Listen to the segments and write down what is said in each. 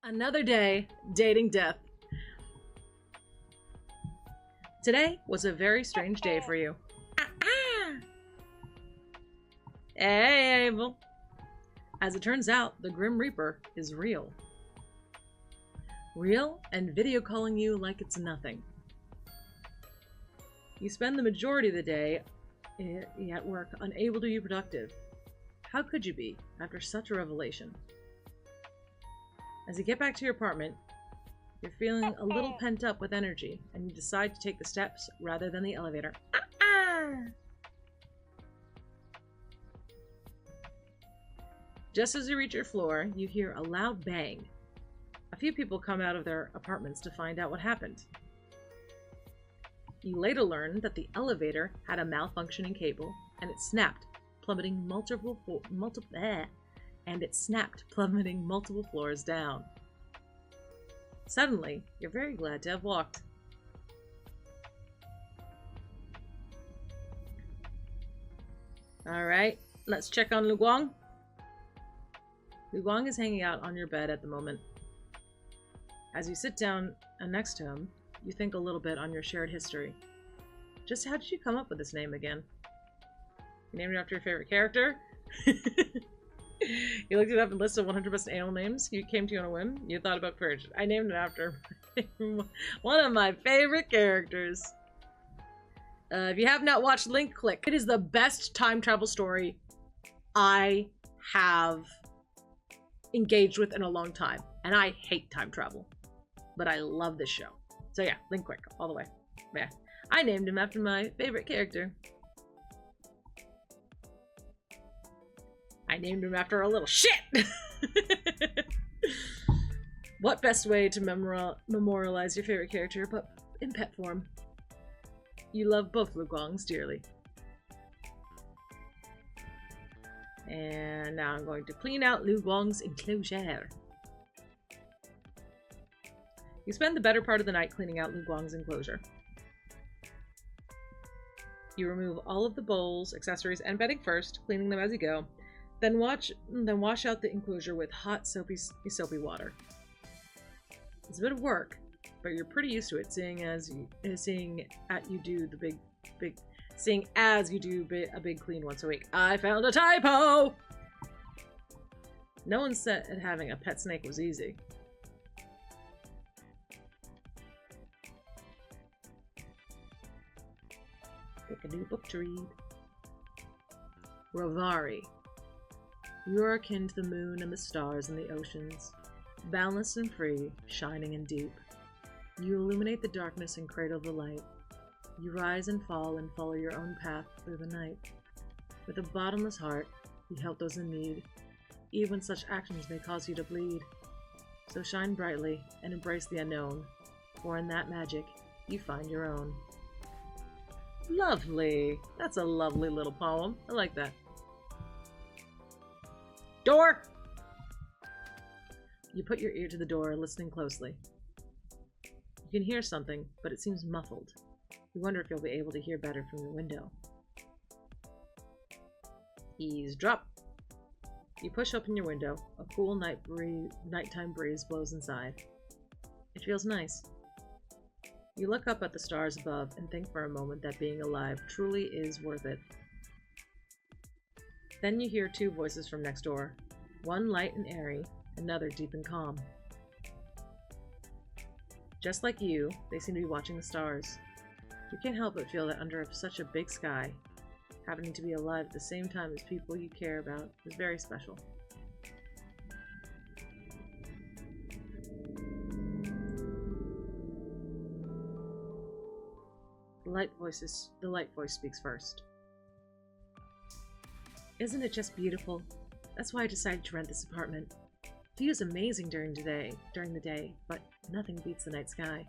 Another day, dating death. Today was a very strange day for you. Hey, Abel. As it turns out, the Grim Reaper is real. Real and video calling you like it's nothing. You spend the majority of the day at work unable to be productive. How could you be after such a revelation? As you get back to your apartment, you're feeling a little pent up with energy, and you decide to take the steps rather than the elevator. Just as you reach your floor, you hear a loud bang. A few people come out of their apartments to find out what happened. You later learn that the elevator had a malfunctioning cable, and it snapped, plummeting multiple floors down. Suddenly, you're very glad to have walked. Alright, let's check on Lu Guang. Lu Guang is hanging out on your bed at the moment. As you sit down next to him, you think a little bit on your shared history. Just how did you come up with this name again? You named it after your favorite character? You looked it up and listed 100% animal names. You came to you on a whim. You thought about courage. I named it after one of my favorite characters. If you have not watched Link Click, it is the best time travel story I have engaged with in a long time. And I hate time travel. But I love this show. So yeah, Link Click, all the way. Yeah. I named him after my favorite character. I named him after a little shit! What best way to memorialize your favorite character but in pet form? You love both Lu Guangs dearly. And now I'm going to clean out Lu Guang's enclosure. You spend the better part of the night cleaning out Lu Guang's enclosure. You remove all of the bowls, accessories, and bedding first, cleaning them as you go. Then wash out the enclosure with hot, soapy water. It's a bit of work, but you're pretty used to it, seeing as you do a big clean once a week. I found a typo! No one said having a pet snake was easy. Pick a new book to read. Rovari. You are akin to the moon and the stars and the oceans, boundless and free, shining and deep. You illuminate the darkness and cradle the light. You rise and fall and follow your own path through the night. With a bottomless heart, you help those in need, even when such actions may cause you to bleed. So shine brightly and embrace the unknown, for in that magic, you find your own. Lovely! That's a lovely little poem. I like that. Door! You put your ear to the door, listening closely. You can hear something, but it seems muffled. You wonder if you'll be able to hear better from your window. Eavesdrop. You push open your window. A cool nighttime breeze blows inside. It feels nice. You look up at the stars above and think for a moment that being alive truly is worth it. Then you hear two voices from next door, one light and airy, another deep and calm. Just like you, they seem to be watching the stars. You can't help but feel that under such a big sky, happening to be alive at the same time as people you care about is very special. The light voice speaks first. Isn't it just beautiful? That's why I decided to rent this apartment. View is amazing during the day, but nothing beats the night sky.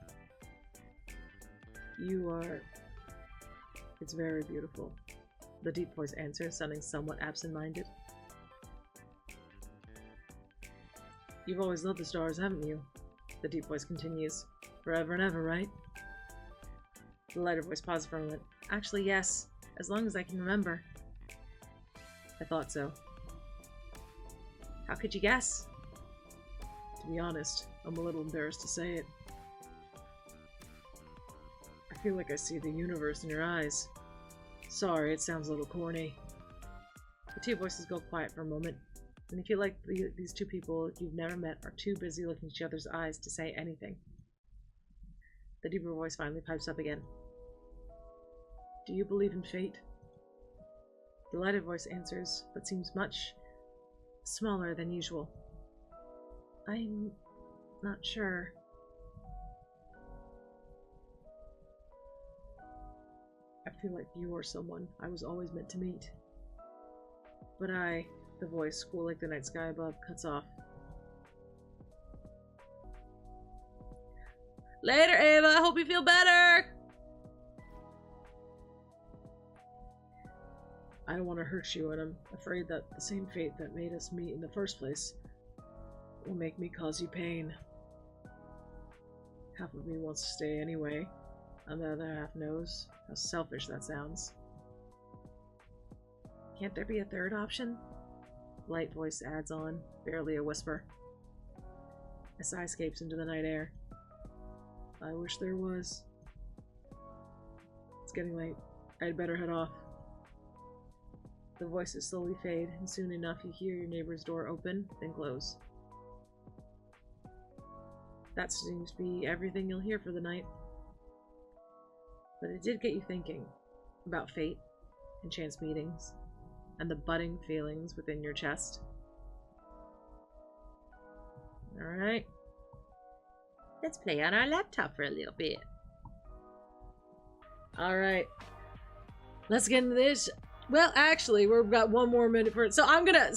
It's very beautiful. The deep voice answers, sounding somewhat absent-minded. You've always loved the stars, haven't you? The deep voice continues. Forever and ever, right? The lighter voice pauses for a moment. Actually, yes. As long as I can remember. I thought so. How could you guess? To be honest, I'm a little embarrassed to say it. I feel like I see the universe in your eyes. Sorry, it sounds a little corny. The two voices go quiet for a moment, and you feel like these two people you've never met are too busy looking at each other's eyes to say anything. The deeper voice finally pipes up again. Do you believe in fate? The lighter voice answers, but seems much smaller than usual. I'm not sure. I feel like you are someone I was always meant to meet. But the voice, cool like the night sky above, cuts off. Later, Ava! I hope you feel better! I don't want to hurt you, and I'm afraid that the same fate that made us meet in the first place will make me cause you pain. Half of me wants to stay anyway, and the other half knows how selfish that sounds. Can't there be a third option? Light voice adds on, barely a whisper. A sigh escapes into the night air. I wish there was. It's getting late. I'd better head off. The voices slowly fade, and soon enough you hear your neighbor's door open, then close. That seems to be everything you'll hear for the night. But it did get you thinking about fate and chance meetings, and the budding feelings within your chest. Alright. Let's play on our laptop for a little bit. Alright. Let's get into this. Well, actually, we've got one more minute for it. So I'm gonna,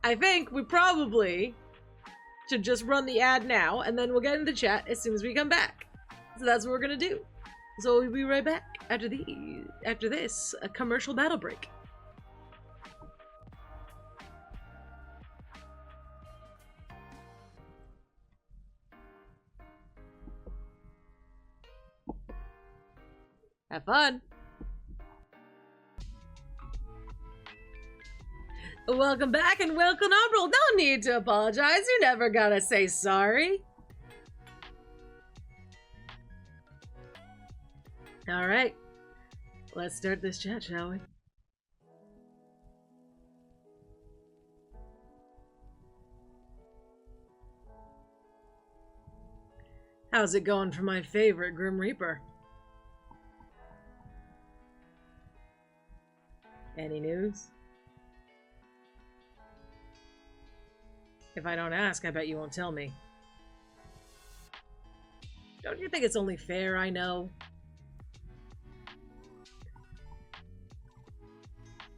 I think we probably should just run the ad now, and then we'll get into the chat as soon as we come back. So that's what we're gonna do. So we'll be right back after this, a commercial battle break. Have fun! Welcome back and welcome Umbral. No need to apologize. You never gotta say sorry. Alright. Let's start this chat, shall we? How's it going for my favorite Grim Reaper? Any news? If I don't ask, I bet you won't tell me. Don't you think it's only fair I know?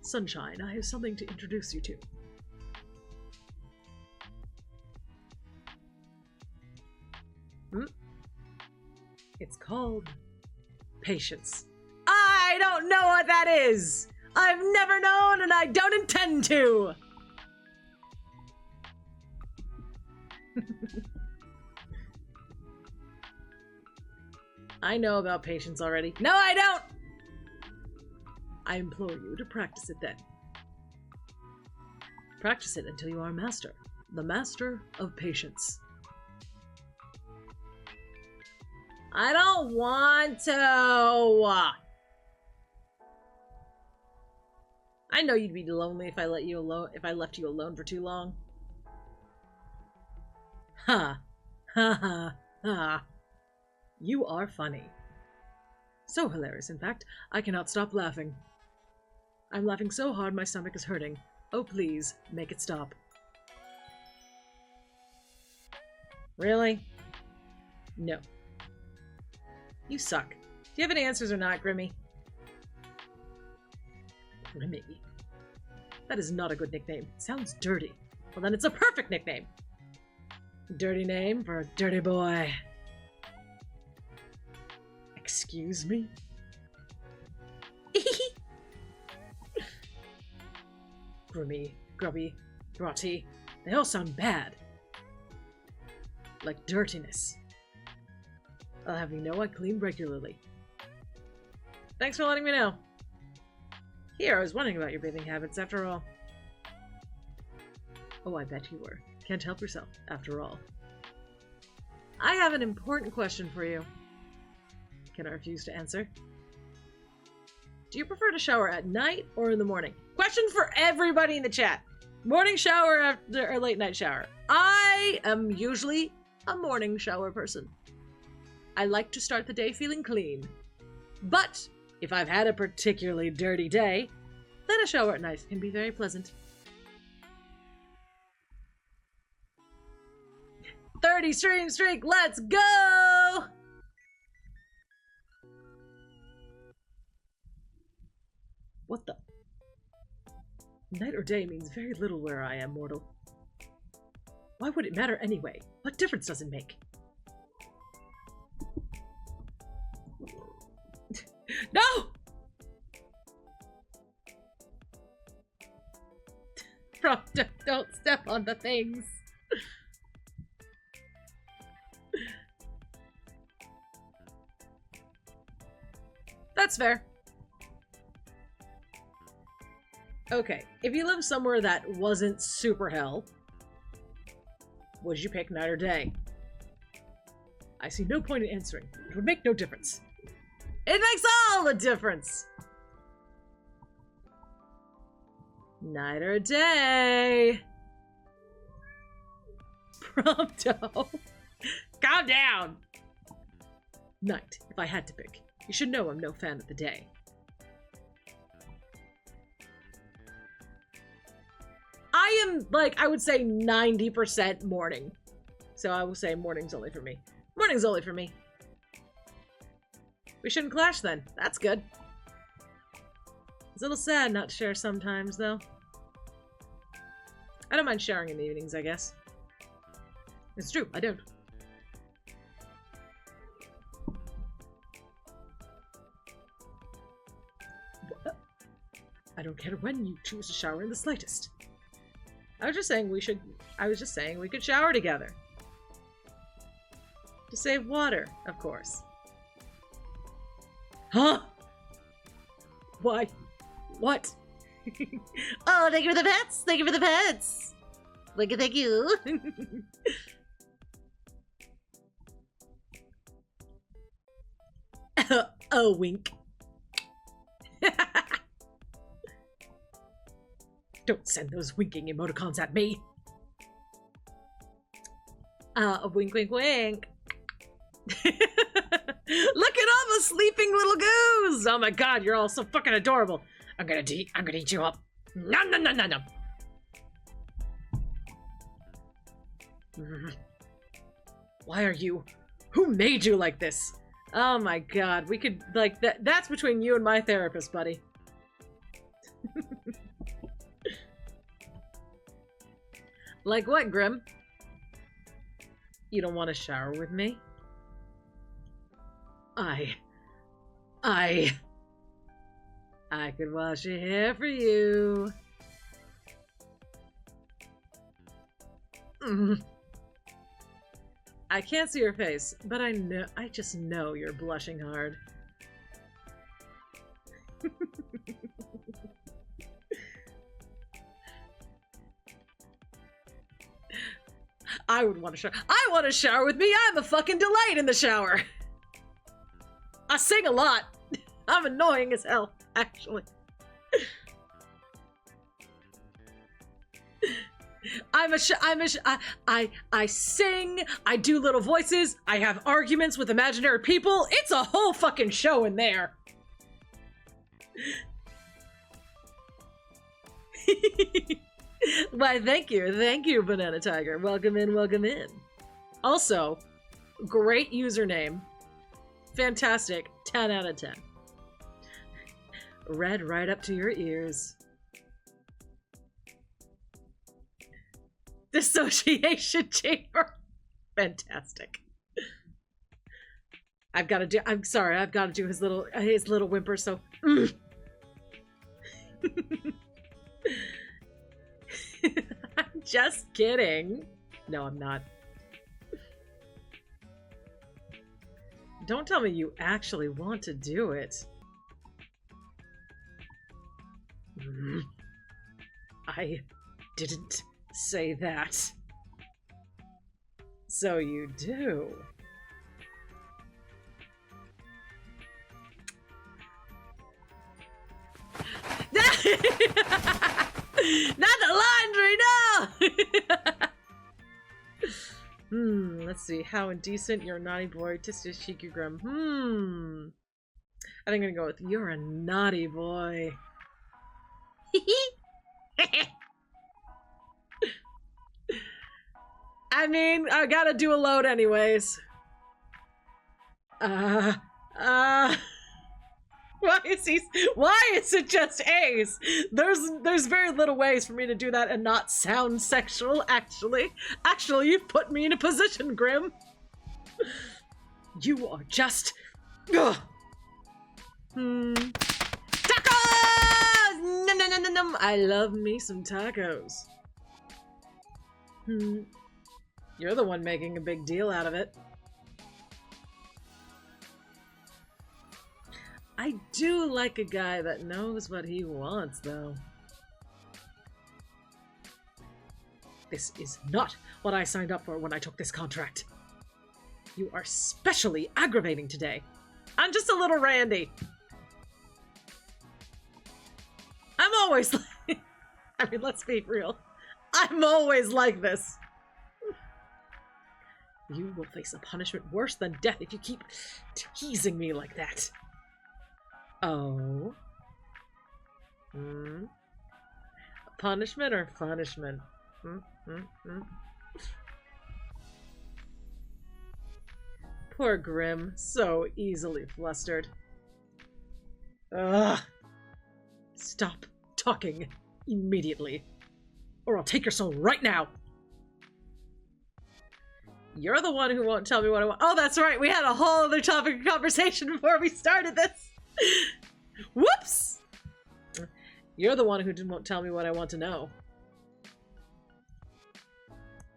Sunshine, I have something to introduce you to. It's called patience. I don't know what that is! I've never known and I don't intend to! I know about patience already. No, I don't! I implore you to practice it then. Practice it until you are a master. The master of patience. I don't want to! I know you'd be lonely if I left you alone for too long. Ha. Ha ha ha. You are funny. So hilarious, in fact, I cannot stop laughing. I'm laughing so hard my stomach is hurting. Oh please, make it stop. Really? No. You suck. Do you have any answers or not, Grimmy? Grimmy. That is not a good nickname. It sounds dirty. Well, then it's a perfect nickname. Dirty name for a dirty boy. Excuse me? Grimmy, grubby, grotty. They all sound bad. Like dirtiness. I'll have you know I clean regularly. Thanks for letting me know. Here, I was wondering about your bathing habits after all. Oh, I bet you were. Can't help yourself, after all. I have an important question for you. Can I refuse to answer? Do you prefer to shower at night or in the morning? Question for everybody in the chat. Morning shower after or late night shower? I am usually a morning shower person. I like to start the day feeling clean. But if I've had a particularly dirty day, then a shower at night can be very pleasant. 30 stream streak, let's go! What the? Night or day means very little where I am, mortal. Why would it matter anyway? What difference does it make? No! Bro, don't step on the things. That's fair. Okay, if you live somewhere that wasn't super hell, would you pick night or day? I see no point in answering. It would make no difference. It makes all the difference! Night or day? Prompto. Calm down! Night, if I had to pick. You should know I'm no fan of the day. I am, like, I would say 90% morning. So I will say morning's only for me. Morning's only for me. We shouldn't clash then. That's good. It's a little sad not to share sometimes, though. I don't mind sharing in the evenings, I guess. It's true, I don't. I don't care when you choose to shower in the slightest. I was just saying we could shower together. To save water, of course. Huh? Why? What? Oh, thank you for the pets! Thank you for the pets! Thank you. Oh, wink. Don't send those winking emoticons at me. Wink, wink, wink. Look at all the sleeping little goos! Oh my god, you're all so fucking adorable. I'm gonna eat you up. Nom nom nom nom nom. Why are you? Who made you like this? Oh my god, we could, like, that's between you and my therapist, buddy. Like what, Grim? You don't want to shower with me? I could wash your hair for you. I can't see your face, but I just know you're blushing hard. I would want to shower. I want to shower with me. I'm a fucking delight in the shower. I sing a lot. I'm annoying as hell, actually. I sing, I do little voices, I have arguments with imaginary people. It's a whole fucking show in there. Why, thank you, Banana Tiger. Welcome in, welcome in. Also, great username. Fantastic, 10 out of 10. Red right up to your ears. Dissociation chamber. Fantastic. I'm sorry, I've got to do his little whimper, so. I'm just kidding. No, I'm not. Don't tell me you actually want to do it. I didn't say that. So you do. Not the laundry, no! Let's see. How indecent, you're a naughty boy. Tistis Shiku Grim. I think I'm gonna go with you're a naughty boy. I mean, I gotta do a load anyways. Why is it just A's? There's very little ways for me to do that and not sound sexual, actually. Actually, you've put me in a position, Grim. You are just... Ugh. Tacos! Nom, nom, nom, nom, nom. I love me some tacos. You're the one making a big deal out of it. I do like a guy that knows what he wants, though. This is not what I signed up for when I took this contract. You are specially aggravating today. I'm just a little randy. I'm always like... I mean, let's be real. I'm always like this. You will face a punishment worse than death if you keep teasing me like that. Oh. Punishment or punishment? Poor Grim, so easily flustered. Ugh. Stop talking immediately, or I'll take your soul right now. You're the one who won't tell me what I want. Oh, that's right. We had a whole other topic of conversation before we started this. Whoops! You're the one who won't tell me what I want to know.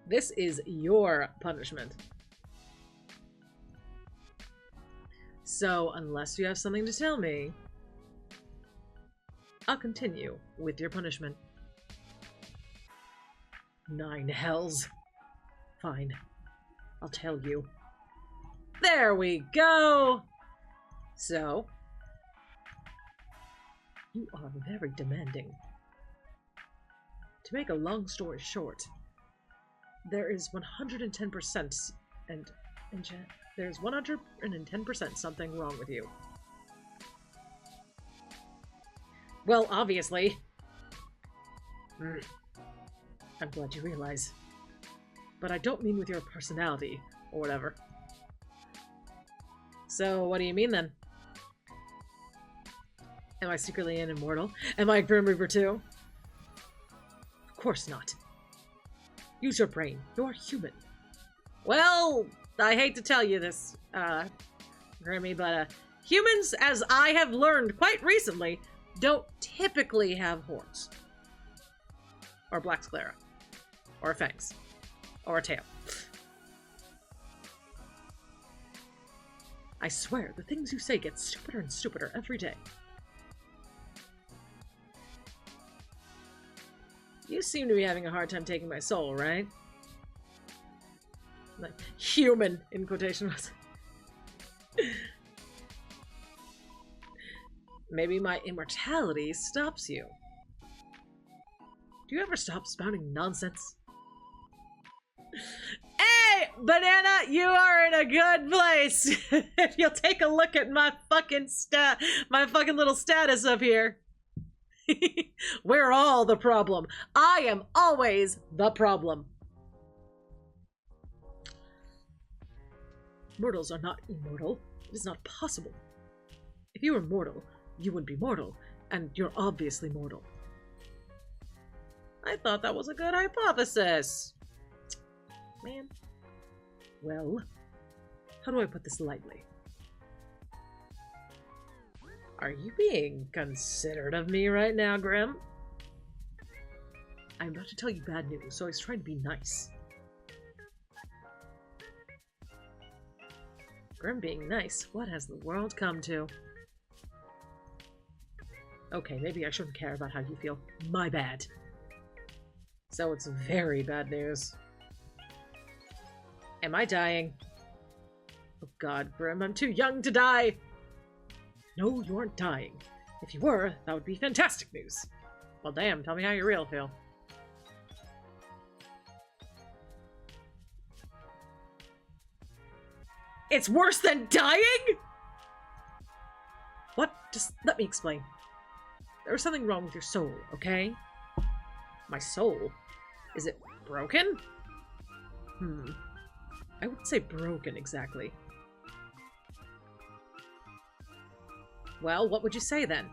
This is your punishment. So, unless you have something to tell me, I'll continue with your punishment. 9 hells. Fine. I'll tell you. There we go! So, you are very demanding. To make a long story short, there is 110% and there's 110% something wrong with you. Well, obviously. I'm glad you realize. But I don't mean with your personality, or whatever. So, what do you mean then? Am I secretly an immortal? Am I a Grim Reaper too? Of course not. Use your brain. You're human. Well, I hate to tell you this, Grimmy, but humans, as I have learned quite recently, don't typically have horns. Or black sclera. Or fangs. Or a tail. I swear, the things you say get stupider and stupider every day. You seem to be having a hard time taking my soul, right? Like, human, in quotation marks. Maybe my immortality stops you. Do you ever stop spouting nonsense? Hey, Banana, you are in a good place. If you'll take a look at my fucking little status up here. We're all the problem. I am always the problem. Mortals are not immortal. It is not possible. If you were mortal, you would be mortal, and you're obviously mortal. I thought that was a good hypothesis. Man. Well, how do I put this lightly? Are you being considerate of me right now, Grim? I'm about to tell you bad news, so I was trying to be nice. Grim being nice? What has the world come to? Okay, maybe I shouldn't care about how you feel. My bad. So it's very bad news. Am I dying? Oh god, Grim, I'm too young to die! No, you aren't dying. If you were, that would be fantastic news. Well, damn, tell me how you really feel. It's worse than dying?! What? Just let me explain. There was something wrong with your soul, okay? My soul? Is it broken? I wouldn't say broken exactly. Well, what would you say then?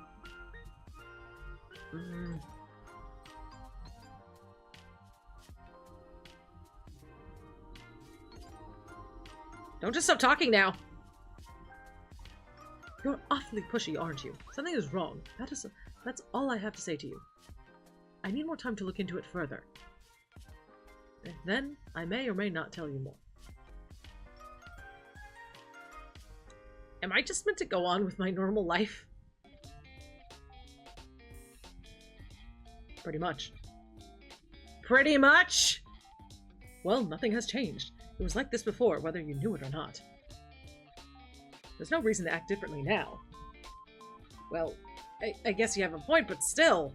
Don't just stop talking now! You're awfully pushy, aren't you? Something is wrong. That's all I have to say to you. I need more time to look into it further. And then, I may or may not tell you more. Am I just meant to go on with my normal life? Pretty much. Pretty much? Well, nothing has changed. It was like this before, whether you knew it or not. There's no reason to act differently now. Well, I guess you have a point, but still.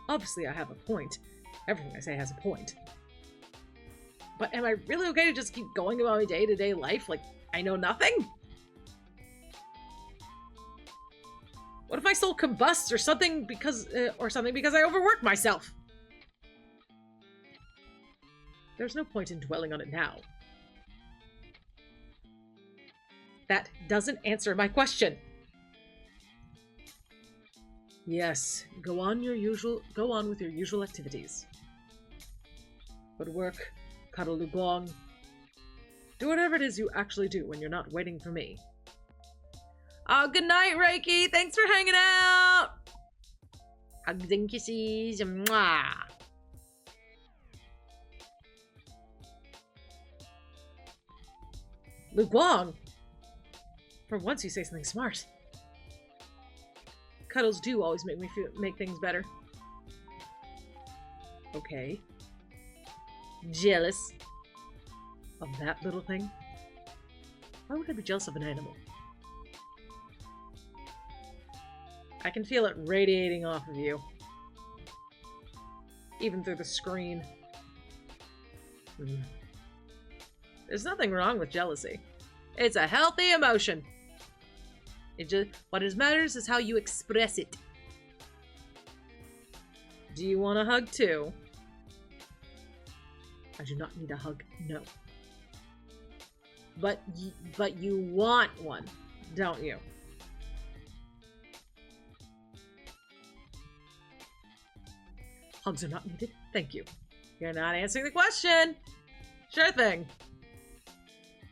Obviously, I have a point. Everything I say has a point. But am I really okay to just keep going about my day-to-day life like I know nothing? What if my soul combusts or something because I overwork myself? There's no point in dwelling on it now. That doesn't answer my question. Yes, go on with your usual activities. Go to work, cuddle Lu Guang. Do whatever it is you actually do when you're not waiting for me. Oh, good night, Reiki! Thanks for hanging out! Hugs and kisses, mwah! Lu Guang! For once you say something smart. Cuddles do always make things better. Okay. Jealous of that little thing? Why would I be jealous of an animal? I can feel it radiating off of you. Even through the screen. There's nothing wrong with jealousy. It's a healthy emotion. What matters is how you express it. Do you want a hug too? I do not need a hug, no. But you want one, don't you? Hugs are not needed, thank you. You're not answering the question. Sure thing.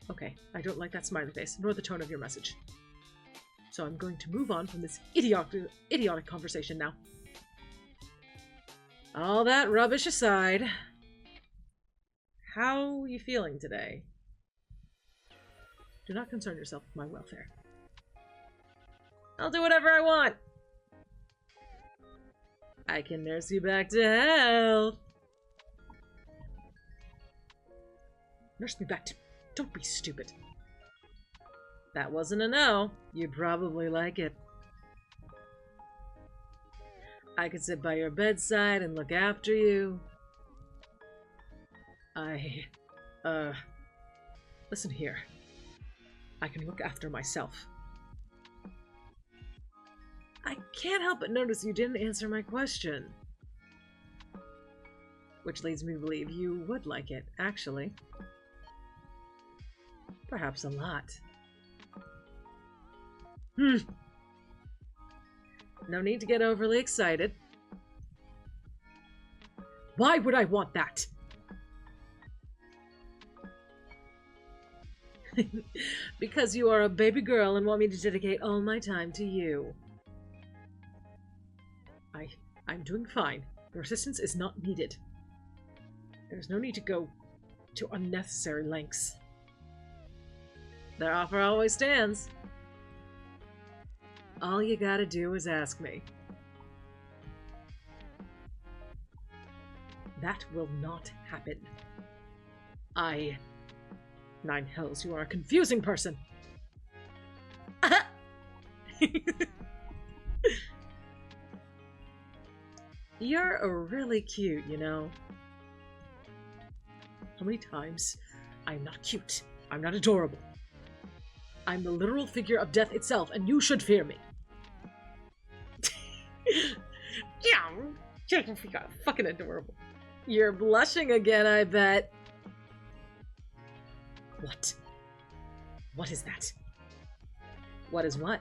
Okay, I don't like that smiley face, nor the tone of your message. So I'm going to move on from this idiotic conversation now. All that rubbish aside, how are you feeling today? Do not concern yourself with my welfare. I'll do whatever I want. I can nurse you back to health. Nurse me back to... Don't be stupid. That wasn't a no. You'd probably like it. I could sit by your bedside and look after you. Listen here. I can look after myself. I can't help but notice you didn't answer my question. Which leads me to believe you would like it, actually. Perhaps a lot. No need to get overly excited. Why would I want that? Because you are a baby girl and want me to dedicate all my time to you. I'm doing fine. Your assistance is not needed. There's no need to go to unnecessary lengths. Their offer always stands. All you gotta do is ask me. That will not happen. Nine hells, you are a confusing person. You're really cute, you know. How many times? I'm not cute. I'm not adorable. I'm the literal figure of death itself, and you should fear me. Yeah, fucking adorable. You're blushing again, I bet. What? What is that? What is what?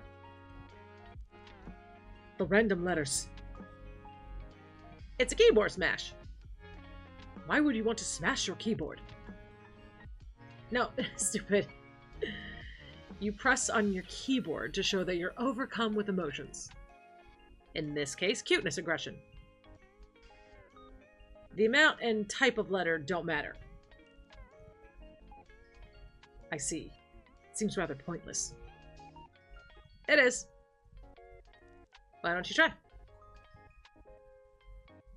The random letters. It's a keyboard smash. Why would you want to smash your keyboard? No, stupid. You press on your keyboard to show that you're overcome with emotions. In this case, cuteness aggression. The amount and type of letter don't matter. I see. It seems rather pointless. It is. Why don't you try?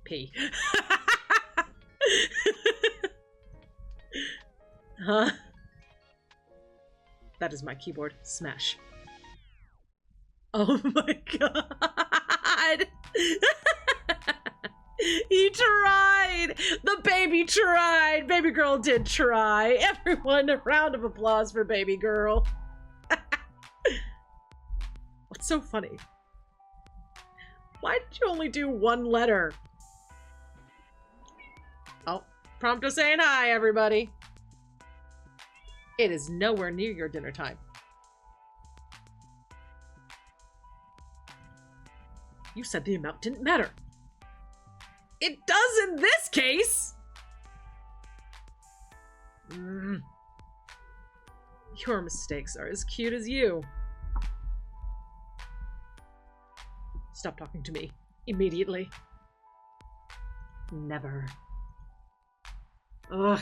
P. Huh? That is my keyboard. Smash. Oh my god! He tried! The baby tried! Baby girl did try. Everyone, a round of applause for baby girl. What's so funny? Why did you only do one letter? Oh, Prompto saying hi, everybody. It is nowhere near your dinner time. You said the amount didn't matter. It does in this case! Your mistakes are as cute as you. Stop talking to me. Immediately. Never. Ugh.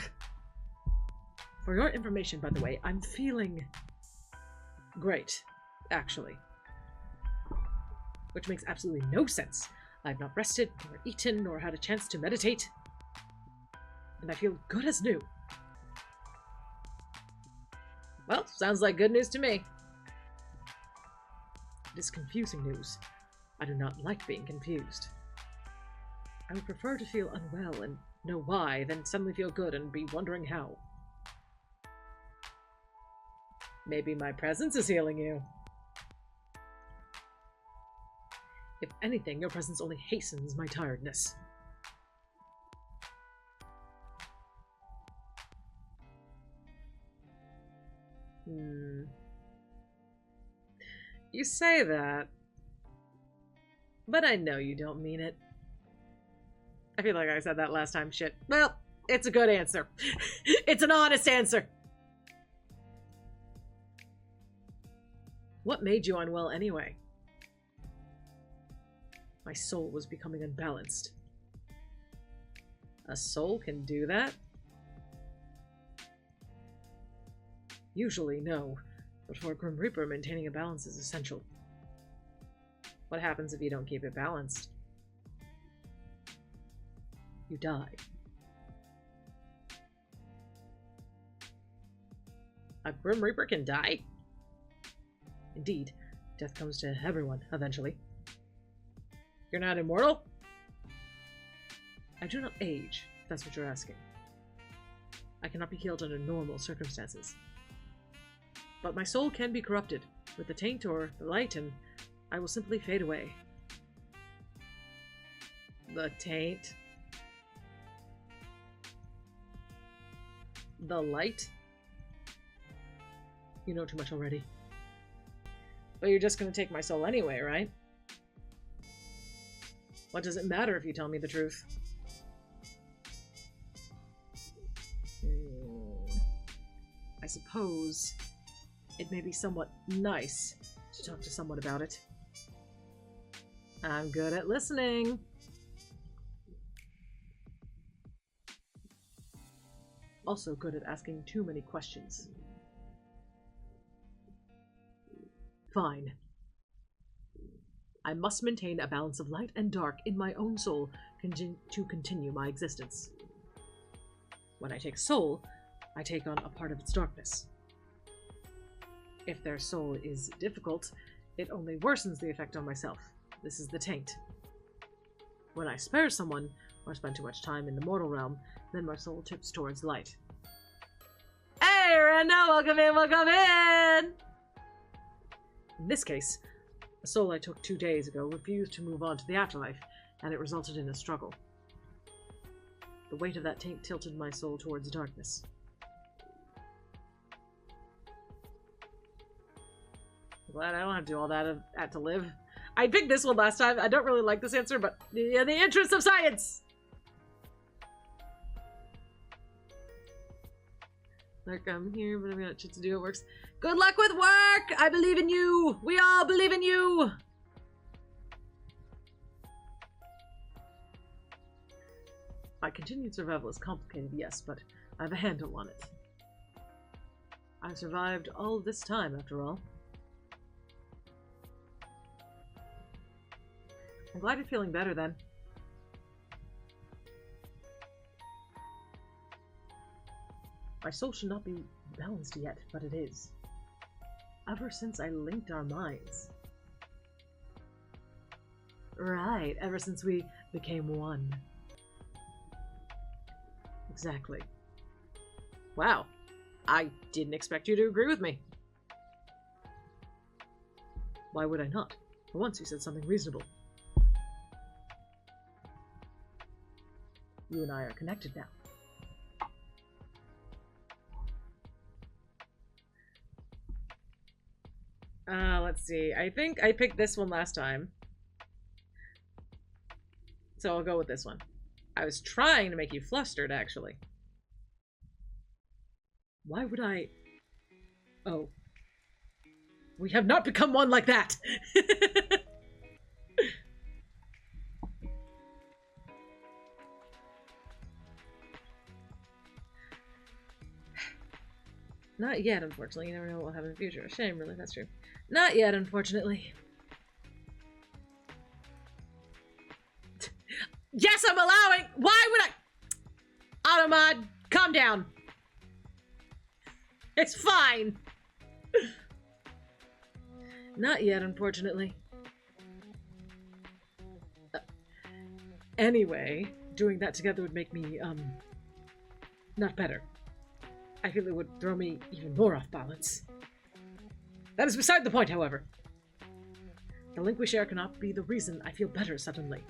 For your information, by the way, I'm feeling great, actually. Which makes absolutely no sense. I've not rested, nor eaten, nor had a chance to meditate. And I feel good as new. Well, sounds like good news to me. It is confusing news. I do not like being confused. I would prefer to feel unwell and know why, than suddenly feel good and be wondering how. Maybe my presence is healing you. If anything, your presence only hastens my tiredness. You say that, but I know you don't mean it. I feel like I said that last time. Shit. Well, it's a good answer. It's an honest answer. What made you unwell anyway? My soul was becoming unbalanced. A soul can do that? Usually, no. But for a Grim Reaper, maintaining a balance is essential. What happens if you don't keep it balanced? You die. A Grim Reaper can die? Indeed, death comes to everyone, eventually. You're not immortal? I do not age, if that's what you're asking. I cannot be killed under normal circumstances. But my soul can be corrupted, with the taint or the light, and I will simply fade away. The taint? The light? You know too much already. But you're just gonna take my soul anyway, right? What does it matter if you tell me the truth? I suppose it may be somewhat nice to talk to someone about it. I'm good at listening. Also good at asking too many questions. Fine. I must maintain a balance of light and dark in my own soul to continue my existence. When I take soul, I take on a part of its darkness. If their soul is difficult, it only worsens the effect on myself. This is the taint. When I spare someone, or spend too much time in the mortal realm, then my soul tips towards light. Hey, Randall! Welcome in, welcome in! In this case, a soul I took 2 days ago refused to move on to the afterlife, and it resulted in a struggle. The weight of that taint tilted my soul towards darkness. Glad I don't have to do all that to live. I picked this one last time. I don't really like this answer, but in the interest of science! Like, I'm here, but I've got shit to do. It works. Good luck with work! I believe in you! We all believe in you! My continued survival is complicated, yes, but I have a handle on it. I've survived all this time, after all. I'm glad you're feeling better, then. My soul should not be balanced yet, but it is. Ever since I linked our minds. Right, ever since we became one. Exactly. Wow. I didn't expect you to agree with me. Why would I not? For once you said something reasonable. You and I are connected now. Let's see. I think I picked this one last time. So I'll go with this one. I was trying to make you flustered, actually. Why would I... Oh. We have not become one like that! Not yet, unfortunately. You never know what will happen in the future. A shame, really. That's true. Not yet, unfortunately. Yes, I'm allowing! Why would I... Automod, calm down. It's fine. Not yet, unfortunately. Anyway, doing that together would make me, not better. I feel it would throw me even more off balance. That is beside the point, however. The link we share cannot be the reason I feel better suddenly.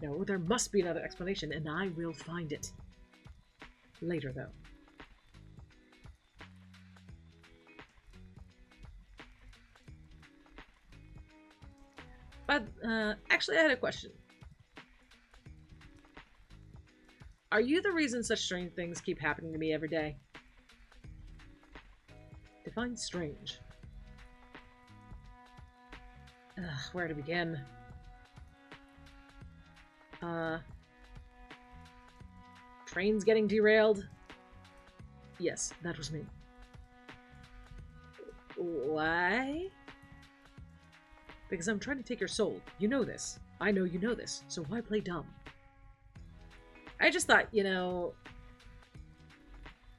No, there must be another explanation, and I will find it. Later, though. But, actually I had a question. Are you the reason such strange things keep happening to me every day? Define strange. Where to begin? Trains getting derailed? Yes, that was me. Why? Because I'm trying to take your soul. You know this. I know you know this. So why play dumb? I just thought, you know,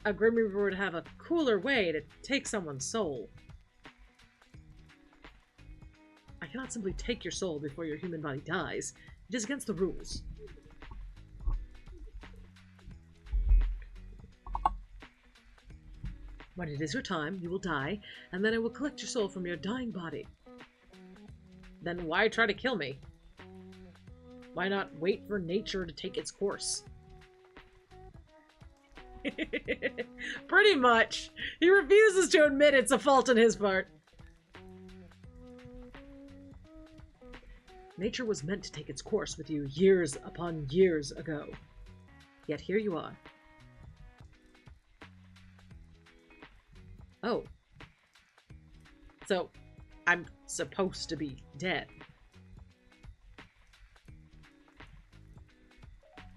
a Grim Reaper would have a cooler way to take someone's soul. I cannot simply take your soul before your human body dies. It is against the rules. When it is your time, you will die, and then I will collect your soul from your dying body. Then why try to kill me? Why not wait for nature to take its course? Pretty much. He refuses to admit it's a fault on his part. Nature was meant to take its course with you years upon years ago. Yet here you are. Oh. So, I'm supposed to be dead.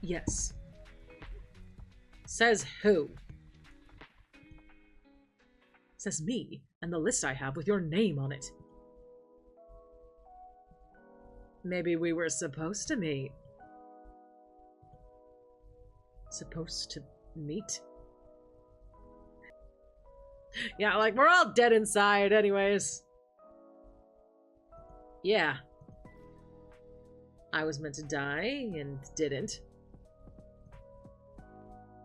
Yes. Says who? Says me, and the list I have with your name on it. Maybe we were supposed to meet. Supposed to meet? Yeah, like, we're all dead inside anyways. Yeah. I was meant to die and didn't.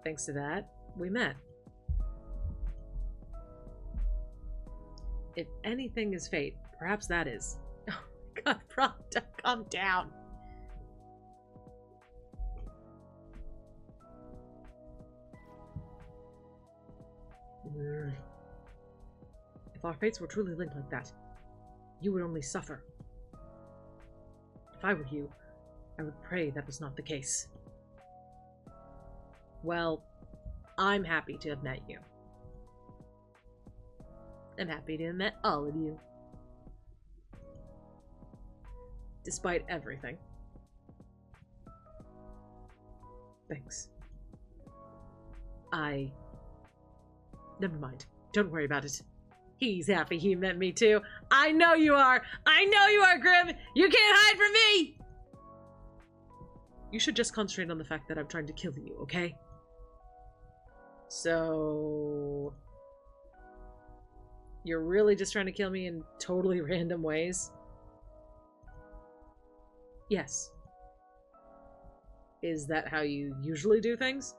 Thanks to that, we met. If anything is fate, perhaps that is. Oh my god, bro, calm down. If our fates were truly linked like that, you would only suffer. If I were you, I would pray that was not the case. Well, I'm happy to have met you. I'm happy to have met all of you. Despite everything. Thanks. Never mind. Don't worry about it. He's happy he met me too. I know you are! I know you are, Grim! You can't hide from me! You should just concentrate on the fact that I'm trying to kill you, okay? So... You're really just trying to kill me in totally random ways? Yes. Is that how you usually do things?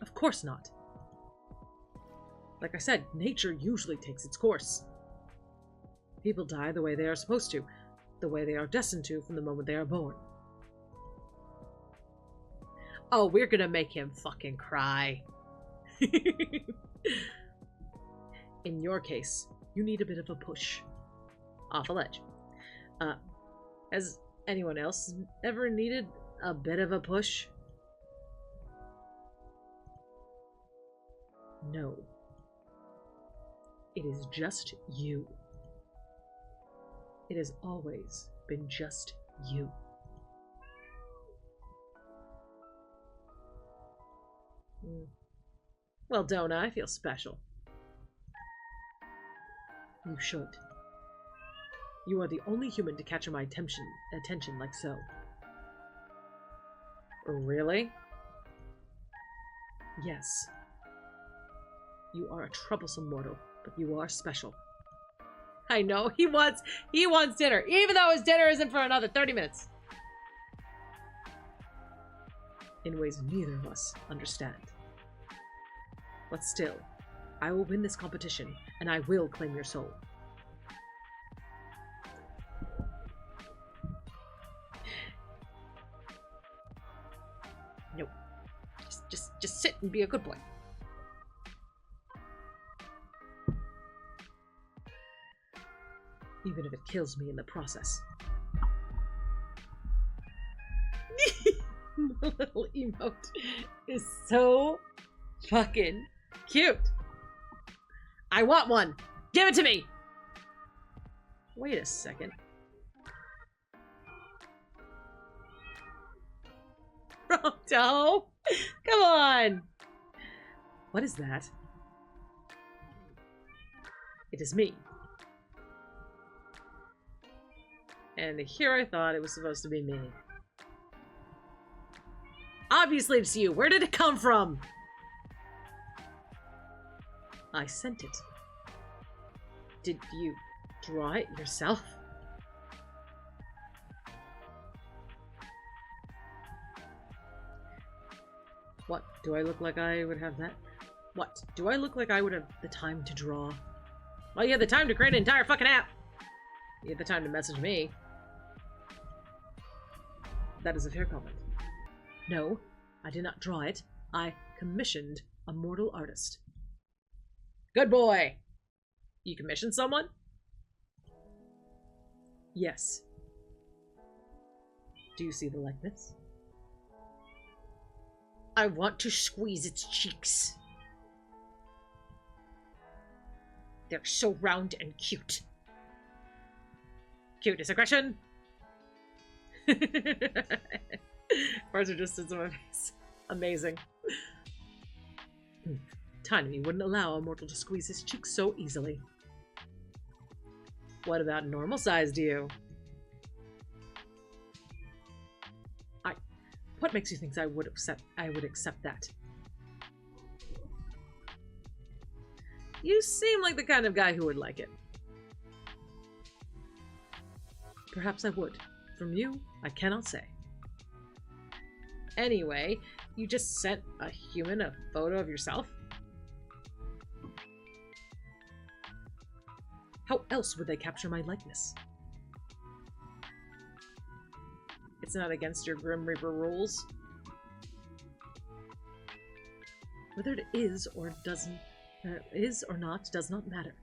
Of course not. Like I said, nature usually takes its course. People die the way they are supposed to, the way they are destined to from the moment they are born. Oh, we're gonna make him fucking cry. In your case, you need a bit of a push. Off a ledge. Has anyone else ever needed a bit of a push? No. It is just you. It has always been just you. Well, don't I feel special? You should. You are the only human to capture my attention like so. Really? Yes. You are a troublesome mortal, but you are special. I know, he wants dinner, even though his dinner isn't for another 30 minutes. In ways neither of us understand. But still, I will win this competition, and I will claim your soul. Nope. Just sit and be a good boy. Even if it kills me in the process. My little emote is so fucking cute. I want one. Give it to me. Wait a second. Proto, come on. What is that? It is me. And here I thought it was supposed to be me. Obviously it's you. Where did it come from? I sent it. Did you draw it yourself? What? Do I look like I would have that? What? Do I look like I would have the time to draw? Well, you had the time to create an entire fucking app. You had the time to message me. That is a fair comment. No, I did not draw it. I commissioned a mortal artist. Good boy! You commissioned someone? Yes. Do you see the likeness? I want to squeeze its cheeks. They're so round and cute. Cuteness aggression. Words are just in my face. Amazing. Tiny wouldn't allow a mortal to squeeze his cheeks so easily. What about normal-sized you? What makes you think I would accept that? You seem like the kind of guy who would like it. Perhaps I would. From you, I cannot say. Anyway, you just sent a human a photo of yourself? How else would they capture my likeness? It's not against your Grim Reaper rules. Whether it is or not does not matter.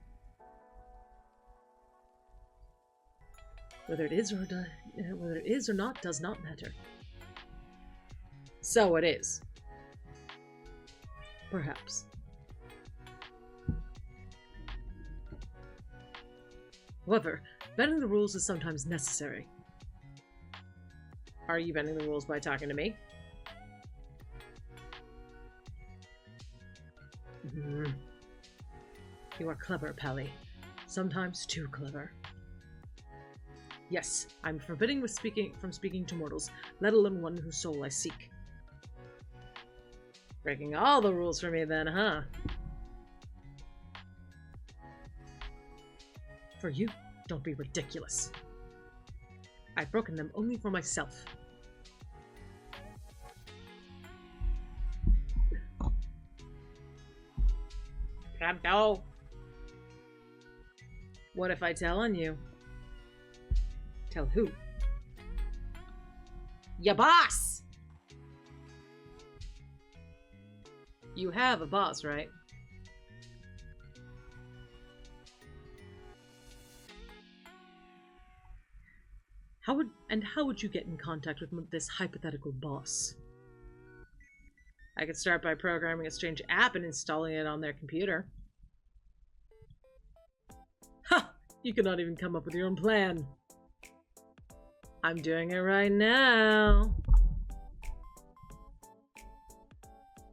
Whether it is or not does not matter. So it is. Perhaps. However, bending the rules is sometimes necessary. Are you bending the rules by talking to me? You are clever, Pali. Sometimes too clever. Yes, I'm forbidden from speaking to mortals, let alone one whose soul I seek. Breaking all the rules for me then, huh? For you, don't be ridiculous. I've broken them only for myself. Go. What if I tell on you? Tell who? Ya boss! You have a boss, right? How would you get in contact with this hypothetical boss? I could start by programming a strange app and installing it on their computer. Ha! You could not even come up with your own plan. I'm doing it right now.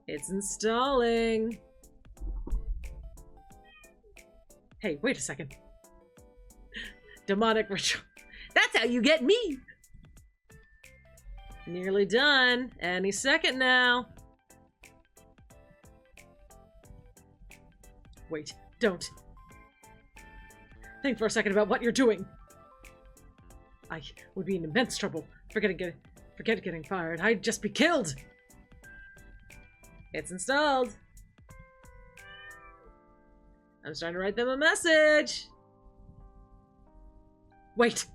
It's installing. Hey, wait a second. Demonic ritual. That's how you get me! Nearly done. Any second now. Wait, don't. Think for a second about what you're doing. I would be in immense trouble. Forget getting fired. I'd just be killed. It's installed. I'm starting to write them a message. Wait.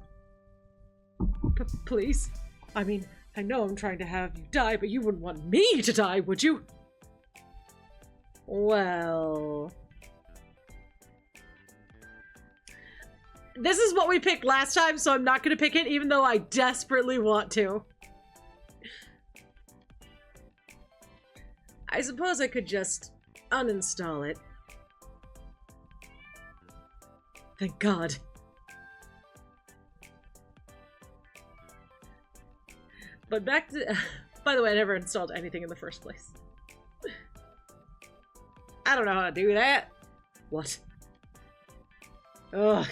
Please. I mean, I know I'm trying to have you die, but you wouldn't want me to die, would you? Well... This is what we picked last time, so I'm not going to pick it, even though I desperately want to. I suppose I could just uninstall it. Thank God. But back to... By the way, I never installed anything in the first place. I don't know how to do that. What? Ugh.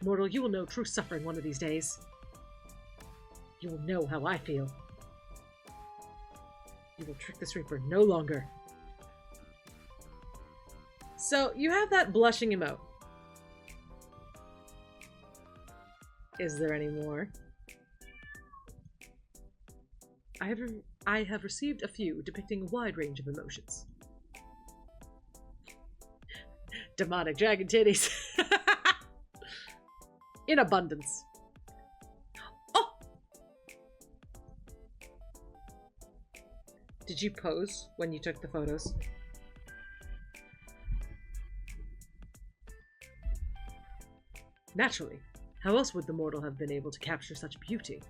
Mortal, you will know true suffering one of these days. You will know how I feel. You will trick this Reaper no longer. So, you have that blushing emote. Is there any more? I have received a few depicting a wide range of emotions. Demonic dragon titties. In abundance. Oh! Did you pose when you took the photos? Naturally. How else would the mortal have been able to capture such beauty?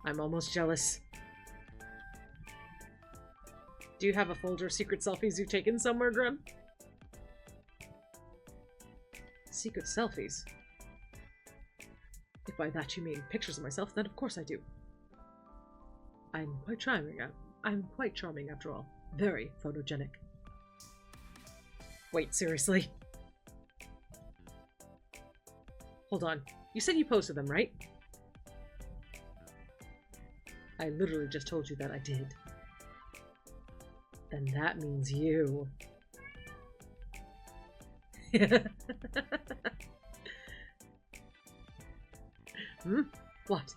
I'm almost jealous. Do you have a folder of secret selfies you've taken somewhere, Grim? Secret selfies? If by that you mean pictures of myself, then of course I do. I'm quite charming after all. Very photogenic. Wait, seriously? Hold on. You said you posted them, right? I literally just told you that I did. Then that means you. Hmm? What?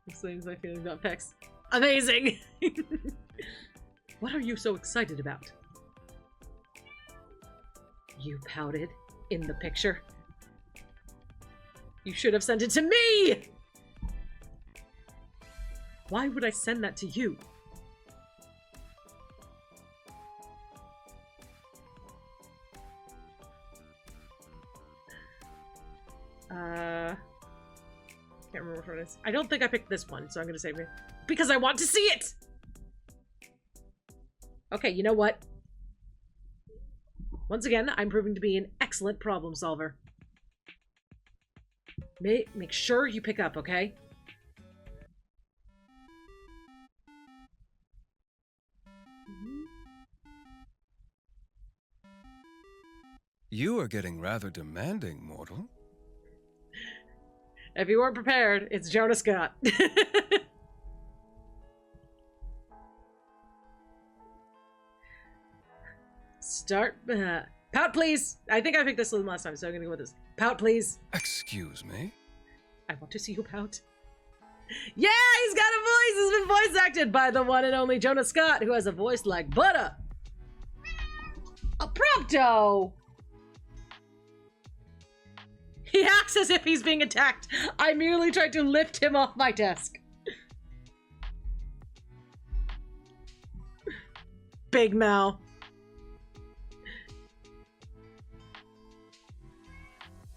Explains my feelings about Pex. Amazing! What are you so excited about? You pouted in the picture. You should have sent it to me! Why would I send that to you? Can't remember which one it is. I don't think I picked this one, so I'm gonna save it. Because I want to see it! Okay, you know what? Once again, I'm proving to be an excellent problem solver. Make sure you pick up, okay? You are getting rather demanding, mortal. If you weren't prepared, it's Jonah Scott. Start. Pout, please. I think I picked this one last time, so I'm gonna go with this. Pout, please. Excuse me? I want to see you pout. Yeah, he's got a voice. He's been voice acted by the one and only Jonah Scott, who has a voice like butter. A prompto. He acts as if he's being attacked. I merely tried to lift him off my desk. Big Mal.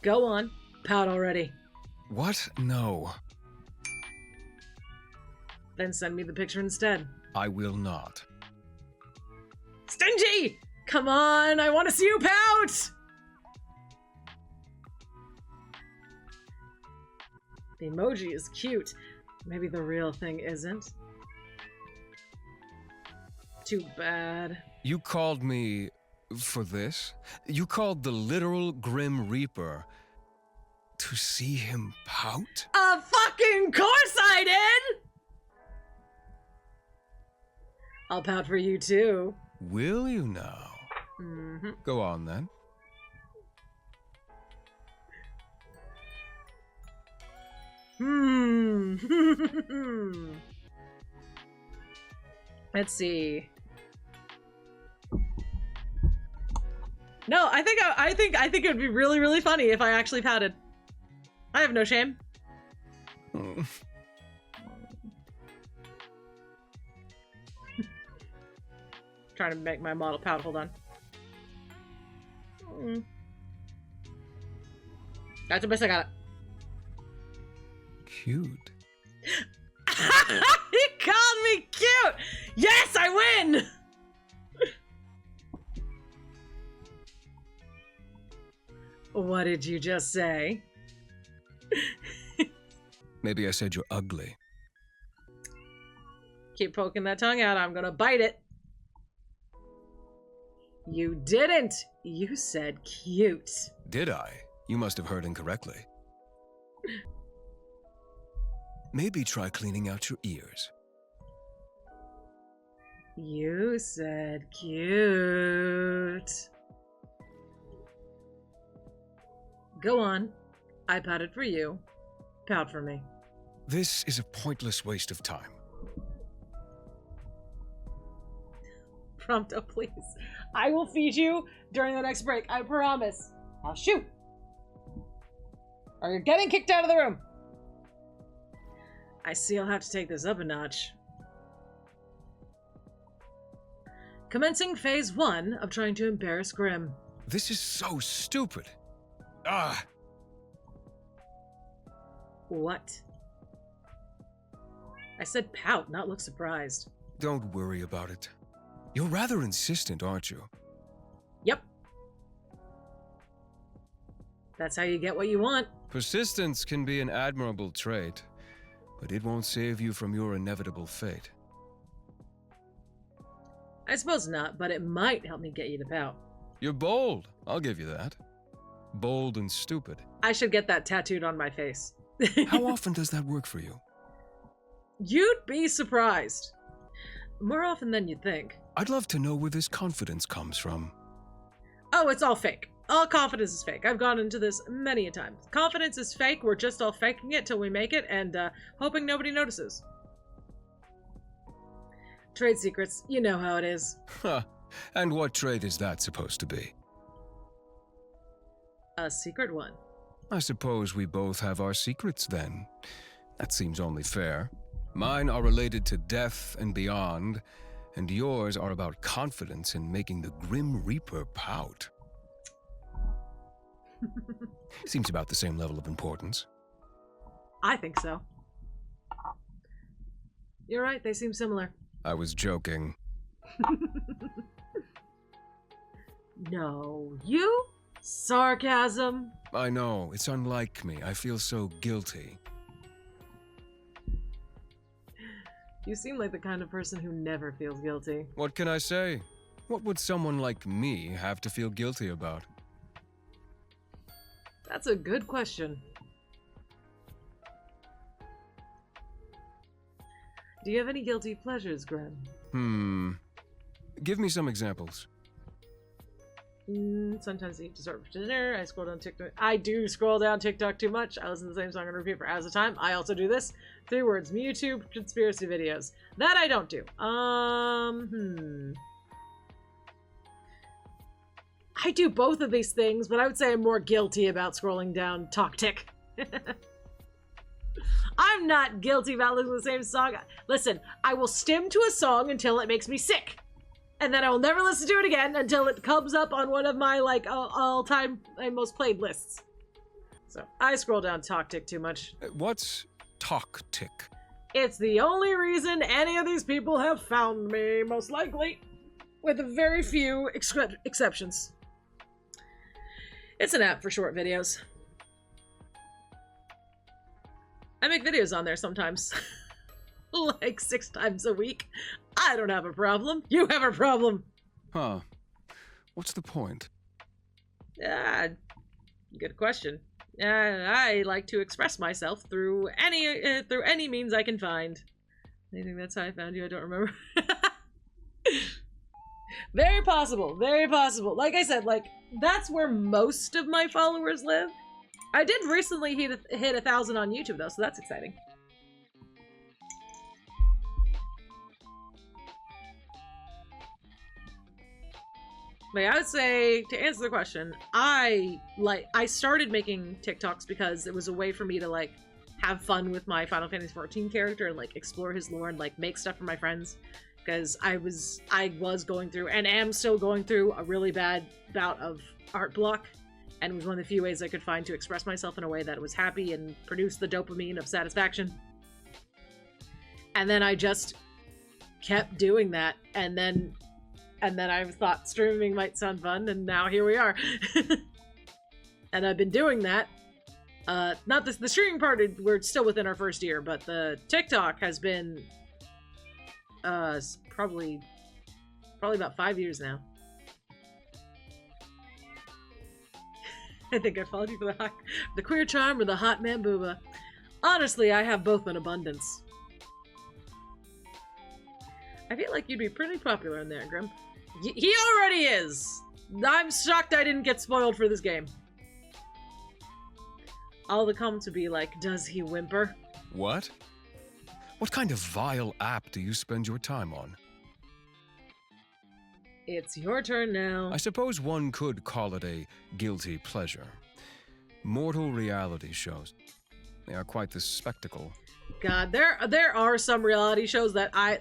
Go on. Pout already. What? No. Then send me the picture instead. I will not. Stingy! Come on, I want to see you pout! The emoji is cute. Maybe the real thing isn't. Too bad. You called me for this? You called the literal Grim Reaper to see him pout? Of fucking course I did! I'll pout for you too. Will you now? Mm-hmm. Go on then. Let's see. No, I think it would be really, really funny if I actually pouted. I have no shame. Trying to make my model pout. Hold on. That's the best I got. Cute. He called me cute! Yes, I win! What did you just say? Maybe I said you're ugly. Keep poking that tongue out, I'm gonna bite it. You didn't! You said cute. Did I? You must have heard incorrectly. Maybe try cleaning out your ears. You said cute. Go on. I pouted for you. Pout for me. This is a pointless waste of time. Prompto, please. I will feed you during the next break. I promise. I'll shoot. Or you're getting kicked out of the room. I see I'll have to take this up a notch. Commencing phase 1 of trying to embarrass Grimm. This is so stupid. Ah! What? I said pout, not look surprised. Don't worry about it. You're rather insistent, aren't you? Yep. That's how you get what you want. Persistence can be an admirable trait, but it won't save you from your inevitable fate. I suppose not, but it might help me get you to pout. You're bold. I'll give you that. Bold and stupid. I should get that tattooed on my face. How often does that work for you? You'd be surprised. More often than you'd think. I'd love to know where this confidence comes from. Oh, it's all fake. All confidence is fake. I've gone into this many a time. Confidence is fake. We're just all faking it till we make it and hoping nobody notices. Trade secrets. You know how it is. Huh. And what trade is that supposed to be? A secret one. I suppose we both have our secrets then. That seems only fair. Mine are related to death and beyond, and yours are about confidence in making the Grim Reaper pout. Seems about the same level of importance. I think so. You're right, they seem similar. I was joking. No, you? Sarcasm? I know, it's unlike me. I feel so guilty. You seem like the kind of person who never feels guilty. What can I say? What would someone like me have to feel guilty about? That's a good question. Do you have any guilty pleasures, Grim? Give me some examples. Sometimes I eat dessert for dinner. I scroll down TikTok. I do scroll down TikTok too much. I listen to the same song on repeat for hours at a time. I also do this. 3 words. YouTube conspiracy videos. That I don't do. I do both of these things, but I would say I'm more guilty about scrolling down TokTik. I'm not guilty about listening to the same song. Listen, I will stim to a song until it makes me sick. And then I will never listen to it again until it comes up on one of my, like, all-time most played lists. So, I scroll down TokTik too much. What's TokTik? It's the only reason any of these people have found me, most likely. With very few exceptions. It's an app for short videos. I make videos on there sometimes. Like 6 times a week. I don't have a problem. You have a problem. Huh. What's the point? Good question. I like to express myself through any means I can find. I think that's how I found you. I don't remember. Very possible. Very possible. Like I said, like, that's where most of my followers live. I did recently hit 1,000 on YouTube, though, so that's exciting. But yeah, I would say, to answer the question, I started making TikToks because it was a way for me to, like, have fun with my Final Fantasy XIV character and, like, explore his lore and, like, make stuff for my friends. Because I was going through, and am still going through, a really bad bout of art block. And it was one of the few ways I could find to express myself in a way that was happy and produced the dopamine of satisfaction. And then I just kept doing that, and then I thought streaming might sound fun, and now here we are. And I've been doing that. Not the streaming part, we're still within our first year, but the TikTok has been probably about 5 years now. I think I followed you for the queer charm or the hot man booba. Honestly, I have both in abundance. I feel like you'd be pretty popular in there, Grim. He already is! I'm shocked I didn't get spoiled for this game. All the comments would be like, does he whimper? What? What kind of vile app do you spend your time on? It's your turn now. I suppose one could call it a guilty pleasure. Mortal reality shows. They are quite the spectacle. God, there are some reality shows that I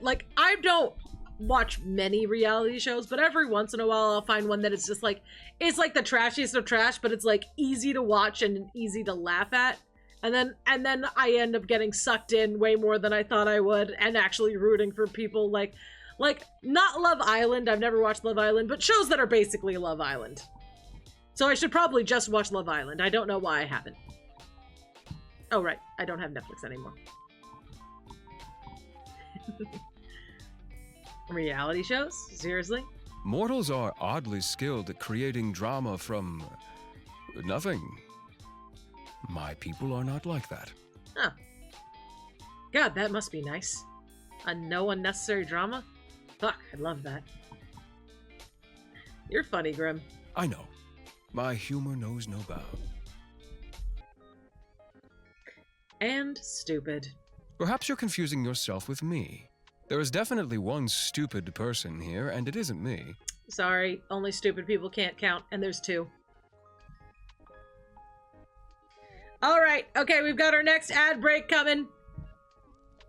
don't watch many reality shows, but every once in a while I'll find one that is just like, it's like the trashiest of trash, but it's like easy to watch and easy to laugh at. And then I end up getting sucked in way more than I thought I would, and actually rooting for people like not Love Island. I've never watched Love Island, but shows that are basically Love Island. So I should probably just watch Love Island. I don't know why I haven't. Oh, right. I don't have Netflix anymore. Reality shows? Seriously? Mortals are oddly skilled at creating drama from nothing. My people are not like that. Huh. God, that must be nice. No unnecessary drama? Fuck, I love that. You're funny, Grim. I know. My humor knows no bounds. And stupid. Perhaps you're confusing yourself with me. There is definitely one stupid person here, and it isn't me. Sorry, only stupid people can't count, and there's 2. Alright, okay, we've got our next ad break coming.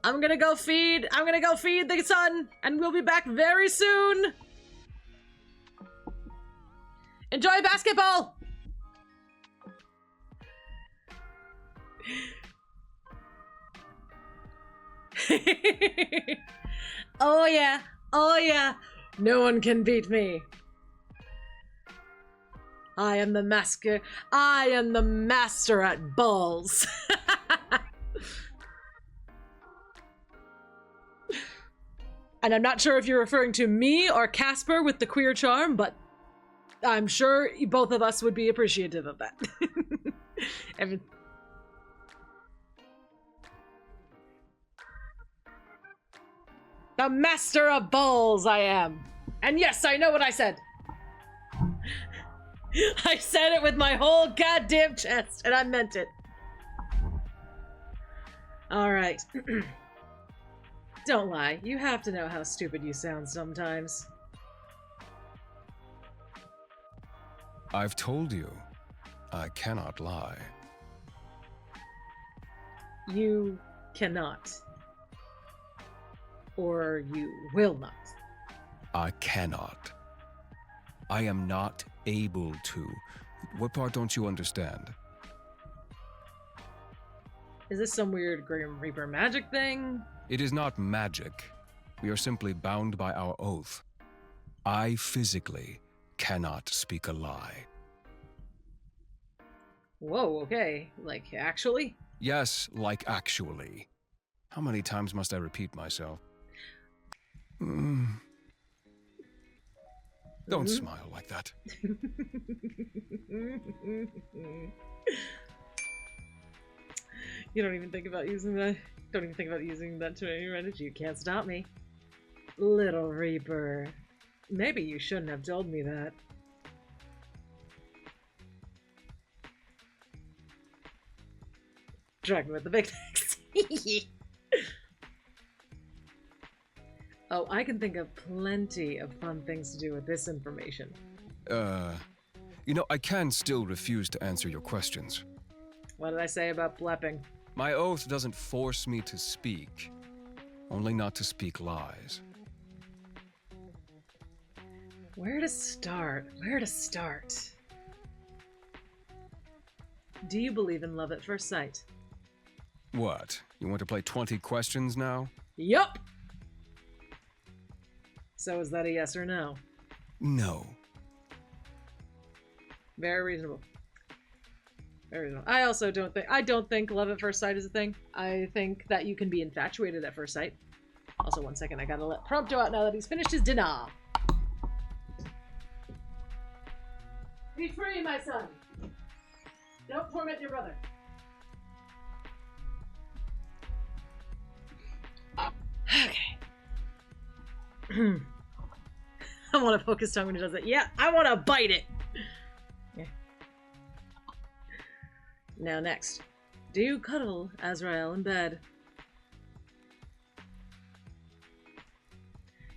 I'm gonna go feed the sun, and we'll be back very soon. Enjoy basketball! Oh yeah, oh yeah. No one can beat me. I am the master at balls. And I'm not sure if you're referring to me or Casper with the queer charm, but I'm sure both of us would be appreciative of that. The master of balls, I am. And yes, I know what I said. I said it with my whole goddamn chest, and I meant it. Alright. Don't lie. You have to know how stupid you sound sometimes. I've told you, I cannot lie. You cannot. Or you will not. I cannot. I am not able to. What part don't you understand? Is this some weird Grim Reaper magic thing? It is not magic. We are simply bound by our oath. I physically cannot speak a lie. Whoa, okay. Like, actually? Yes, like actually. How many times must I repeat myself? Don't smile like that. You don't even think about using that. Don't even think about using that to any advantage. You can't stop me. Little Reaper. Maybe you shouldn't have told me that. Dragon with the big legs. Oh, I can think of plenty of fun things to do with this information. You know, I can still refuse to answer your questions. What did I say about blepping? My oath doesn't force me to speak, only not to speak lies. Where to start? Where to start? Do you believe in love at first sight? What? You want to play 20 questions now? Yup! So is that a yes or no? No. Very reasonable. Very reasonable. I don't think love at first sight is a thing. I think that you can be infatuated at first sight. Also, one second, I gotta let Prompto out now that he's finished his dinner. Be free, my son! Don't torment your brother. Okay. I want to focus tongue when he does it. Yeah, I want to bite it! Yeah. Now next. Do you cuddle Azrael in bed?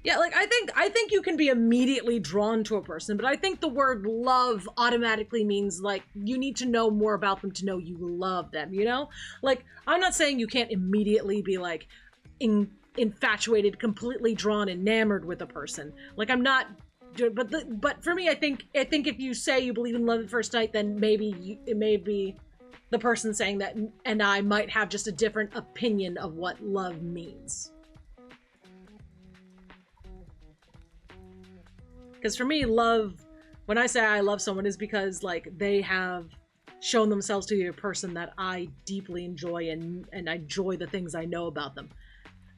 Yeah, like, I think you can be immediately drawn to a person, but I think the word love automatically means, like, you need to know more about them to know you love them, you know? Like, I'm not saying you can't immediately be, like, infatuated, completely drawn, enamored with a person. Like, I'm not... But for me, I think if you say you believe in love at first sight, then maybe it may be the person saying that, and I might have just a different opinion of what love means. Because for me, love, when I say I love someone, is because, like, they have shown themselves to be a person that I deeply enjoy and I enjoy the things I know about them.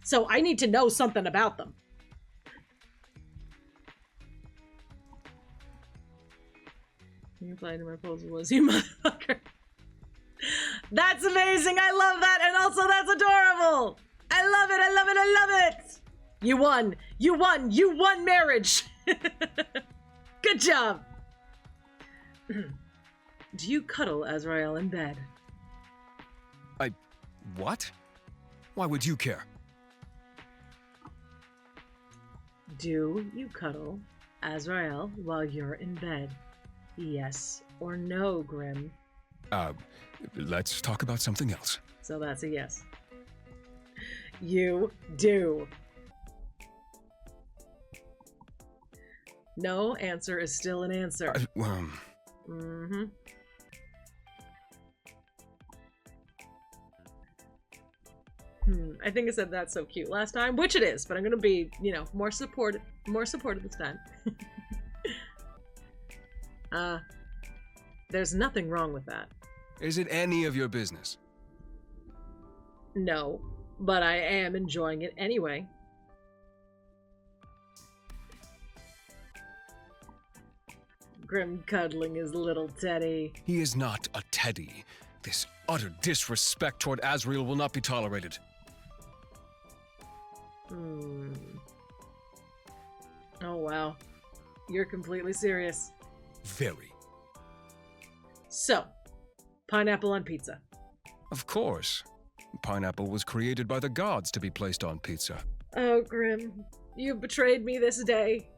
So I need to know something about them. You replied to my proposal was, you motherfucker. That's amazing! I love that! And also that's adorable! I love it! I love it! I love it! You won! You won! You won marriage! Good job! Do you cuddle Azrael in bed? What? Why would you care? Do you cuddle Azrael while you're in bed? Yes or no, Grim? Let's talk about something else. So that's a yes. You do. No answer is still an answer. Mm-hmm. I think I said that's so cute last time, which it is, but I'm gonna be, you know, more supportive this time. There's nothing wrong with that. Is it any of your business? No, but I am enjoying it anyway. Grim cuddling his little teddy. He is not a teddy. This utter disrespect toward Azrael will not be tolerated. Oh, wow. You're completely serious. Very. So, pineapple on pizza. Of course. Pineapple was created by the gods to be placed on pizza. Oh, Grim. You betrayed me this day.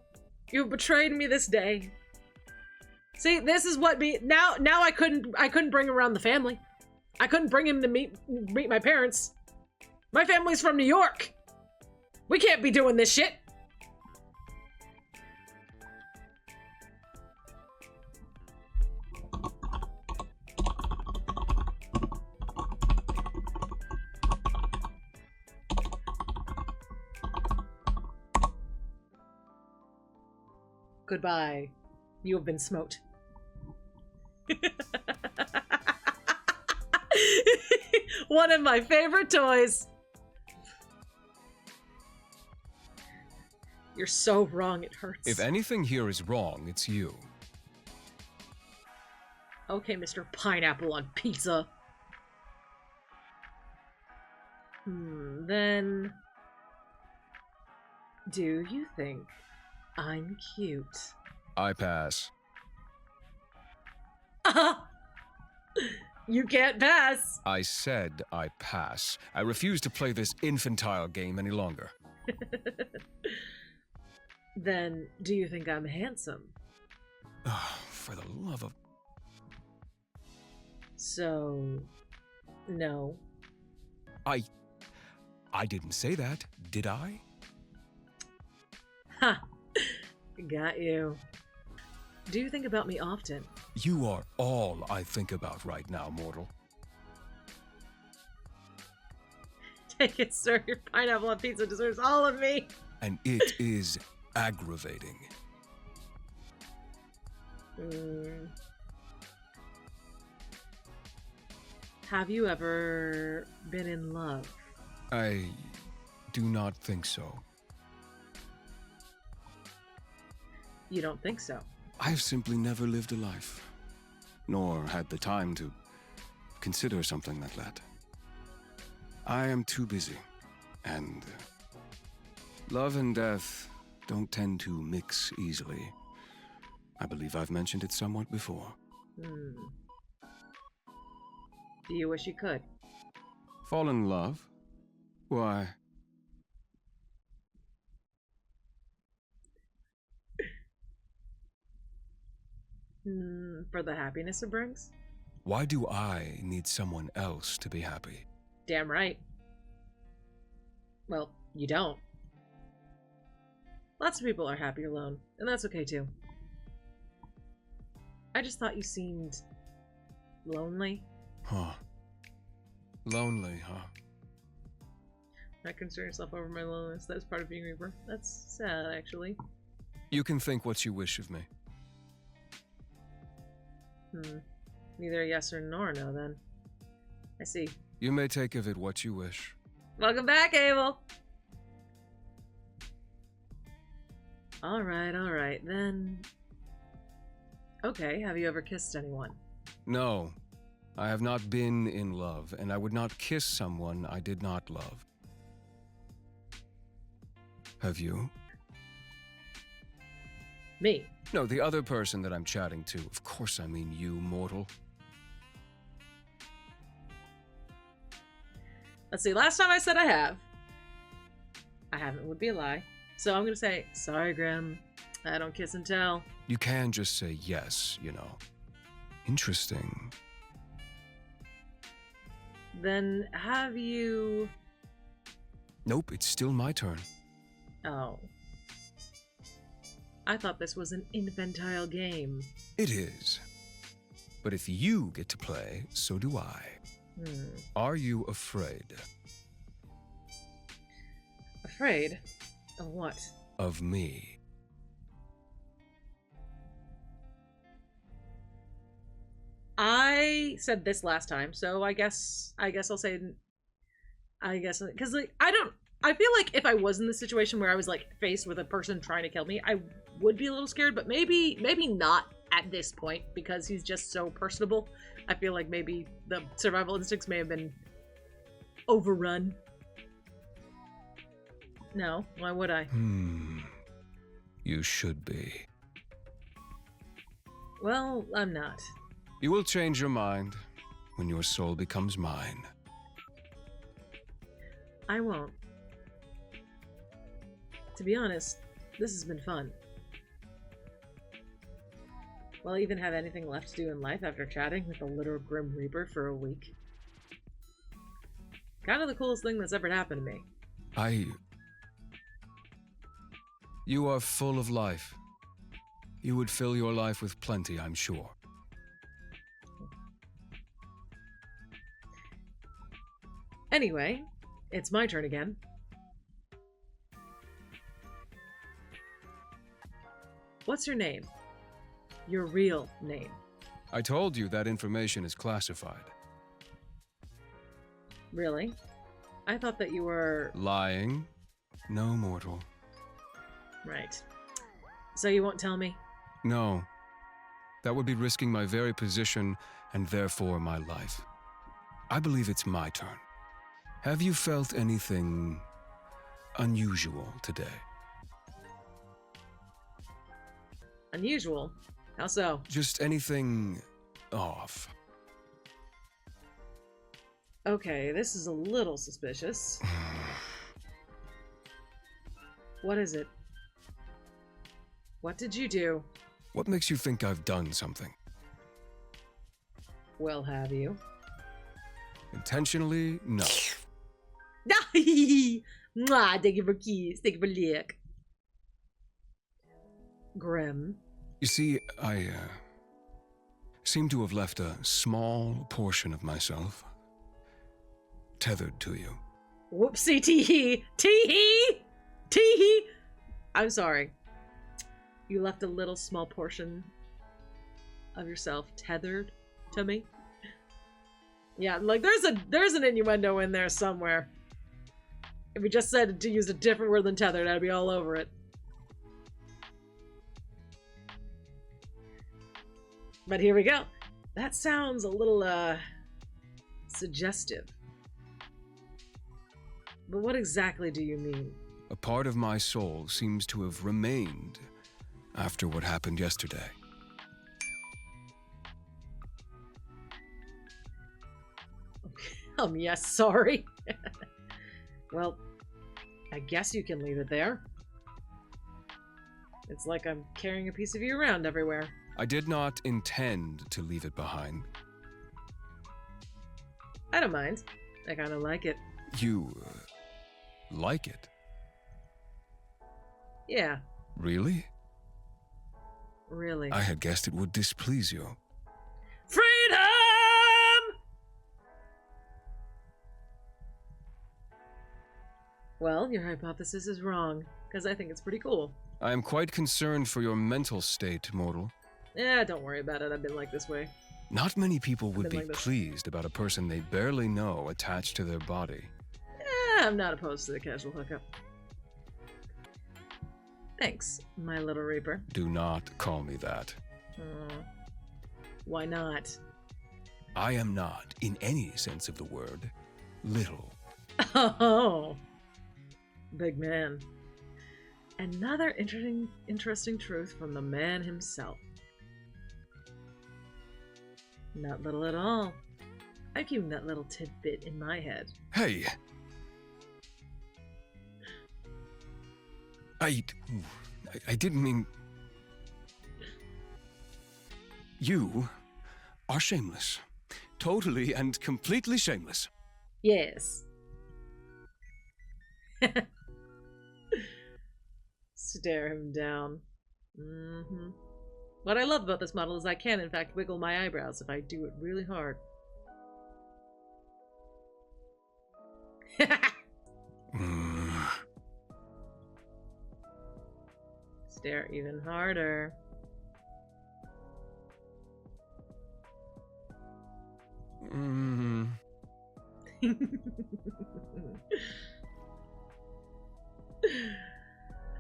You betrayed me this day. See, this is what now I couldn't bring around the family. I couldn't bring him to meet my parents. My family's from New York. We can't be doing this shit. Goodbye. You have been smote. One of my favorite toys. You're so wrong, it hurts. If anything here is wrong, it's you. Okay, Mr. Pineapple on pizza. Then... do you think I'm cute? I pass. You can't pass. I said I pass. I refuse to play this infantile game any longer. Then, do you think I'm handsome? For the love of... So... no. I didn't say that, did I? Ha! Got you. Do you think about me often? You are all I think about right now, mortal. Take it, sir. Your pineapple on pizza deserves all of me. And it is aggravating. Have you ever been in love? I do not think so. You don't think so? I've simply never lived a life, nor had the time to consider something like that. I am too busy, and love and death don't tend to mix easily. I believe I've mentioned it somewhat before. Do you wish you could? Fall in love? Why? For the happiness it brings? Why do I need someone else to be happy? Damn right. Well, you don't. Lots of people are happy alone, and that's okay too. I just thought you seemed lonely. Huh. Lonely, huh? Not concern yourself over my loneliness. That's part of being Reaper. That's sad, actually. You can think what you wish of me. Neither a yes or nor no, then. I see. You may take of it what you wish. Welcome back, Abel! Alright, then. Okay, have you ever kissed anyone? No, I have not been in love, and I would not kiss someone I did not love. Have you? Me? No, the other person that I'm chatting to. Of course I mean you, mortal. Let's see, last time I said I have. I haven't would be a lie. So I'm gonna say, sorry, Grim. I don't kiss and tell. You can just say yes, you know. Interesting. Then have you... Nope, it's still my turn. Oh. I thought this was an infantile game. It is. But if you get to play, so do I. Are you afraid? Afraid? Of what? Of me. I said this last time, so I guess I'll say, because like I feel like if I was in the situation where I was like faced with a person trying to kill me, I would be a little scared, but maybe not at this point because he's just so personable. I feel like maybe the survival instincts may have been overrun. No, why would I? You should be. Well, I'm not. You will change your mind when your soul becomes mine. I won't. To be honest, this has been fun. Will I even have anything left to do in life after chatting with the literal Grim Reaper for a week? Kind of the coolest thing that's ever happened to me. You are full of life. You would fill your life with plenty, I'm sure. Anyway, it's my turn again. What's your name? Your real name. I told you that information is classified. Really? I thought that you were... Lying? No, mortal. Right. So you won't tell me? No. That would be risking my very position and therefore my life. I believe it's my turn. Have you felt anything unusual today? Unusual? How so? Just anything off. Okay, this is a little suspicious. What is it? What did you do? What makes you think I've done something? Well, have you? Intentionally? No. Mwah, thank you for keys. Thank you for lick. Grim. You see, I seem to have left a small portion of myself tethered to you. Whoopsie tee-hee. Tee-hee! Tee-hee! I'm sorry. You left a little small portion of yourself tethered to me? Yeah, like there's an innuendo in there somewhere. If we just said to use a different word than tethered, I'd be all over it. But here we go. That sounds a little, suggestive. But what exactly do you mean? A part of my soul seems to have remained after what happened yesterday. Yes, sorry. Well, I guess you can leave it there. It's like I'm carrying a piece of you around everywhere. I did not intend to leave it behind. I don't mind. I kind of like it. You like it? Yeah. Really? Really. I had guessed it would displease you. Freedom! Well, your hypothesis is wrong, because I think it's pretty cool. I am quite concerned for your mental state, mortal. Yeah, don't worry about it. I've been like this way. Not many people would be like this. pleased about a person they barely know attached to their body. I'm not opposed to the casual hookup. Thanks, my little Reaper. Do not call me that. Hmm. Why not? I am not, in any sense of the word, little. Oh, big man. Another interesting truth from the man himself. Not little at all. I'm keeping that little tidbit in my head. Hey! I didn't mean... You are shameless. Totally and completely shameless. Yes. Stare him down. Mm-hmm. What I love about this model is I can, in fact, wiggle my eyebrows if I do it really hard. Stare even harder.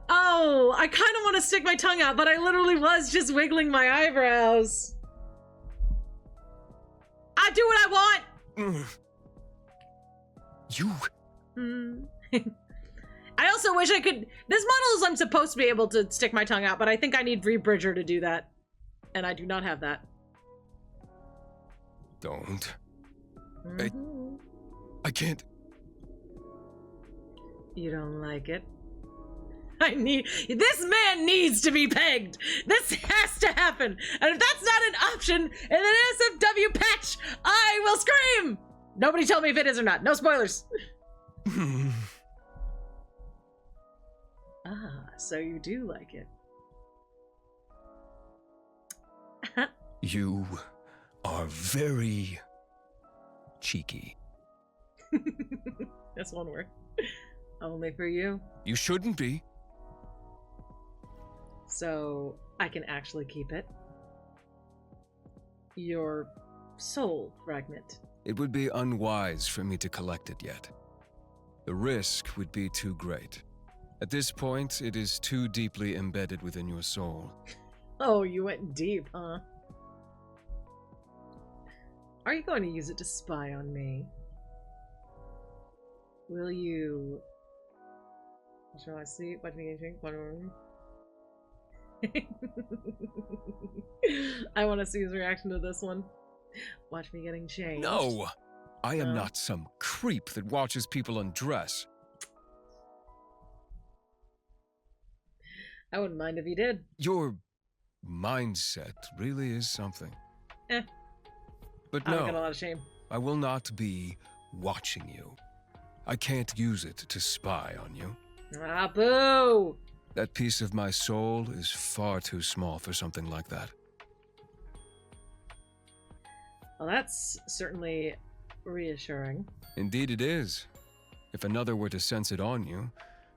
Oh, I kind of want to stick my tongue out, but I literally was just wiggling my eyebrows. I do what I want! You... I also wish I could... This model is I'm supposed to be able to stick my tongue out, but I think I need Rebridger to do that. And I do not have that. Don't. I can't... You don't like it? This man needs to be pegged! This has to happen! And if that's not an option in an SFW patch, I will scream! Nobody tell me if it is or not. No spoilers. Ah, so you do like it. You are very cheeky. That's one word. Only for you. You shouldn't be. So I can actually keep it. Your soul fragment. It would be unwise for me to collect it yet. The risk would be too great. At this point, it is too deeply embedded within your soul. Oh, you went deep, huh? Are you going to use it to spy on me? Will you... Shall I see? Watch me drink. I want to see his reaction to this one. Watch me getting changed. No! I am not some creep that watches people undress. I wouldn't mind if you did. Your mindset really is something. But I no, got a lot of shame. I will not be watching you. I can't use it to spy on you. Ah, boo! That piece of my soul is far too small for something like that. Well, that's certainly reassuring. Indeed it is. If another were to sense it on you,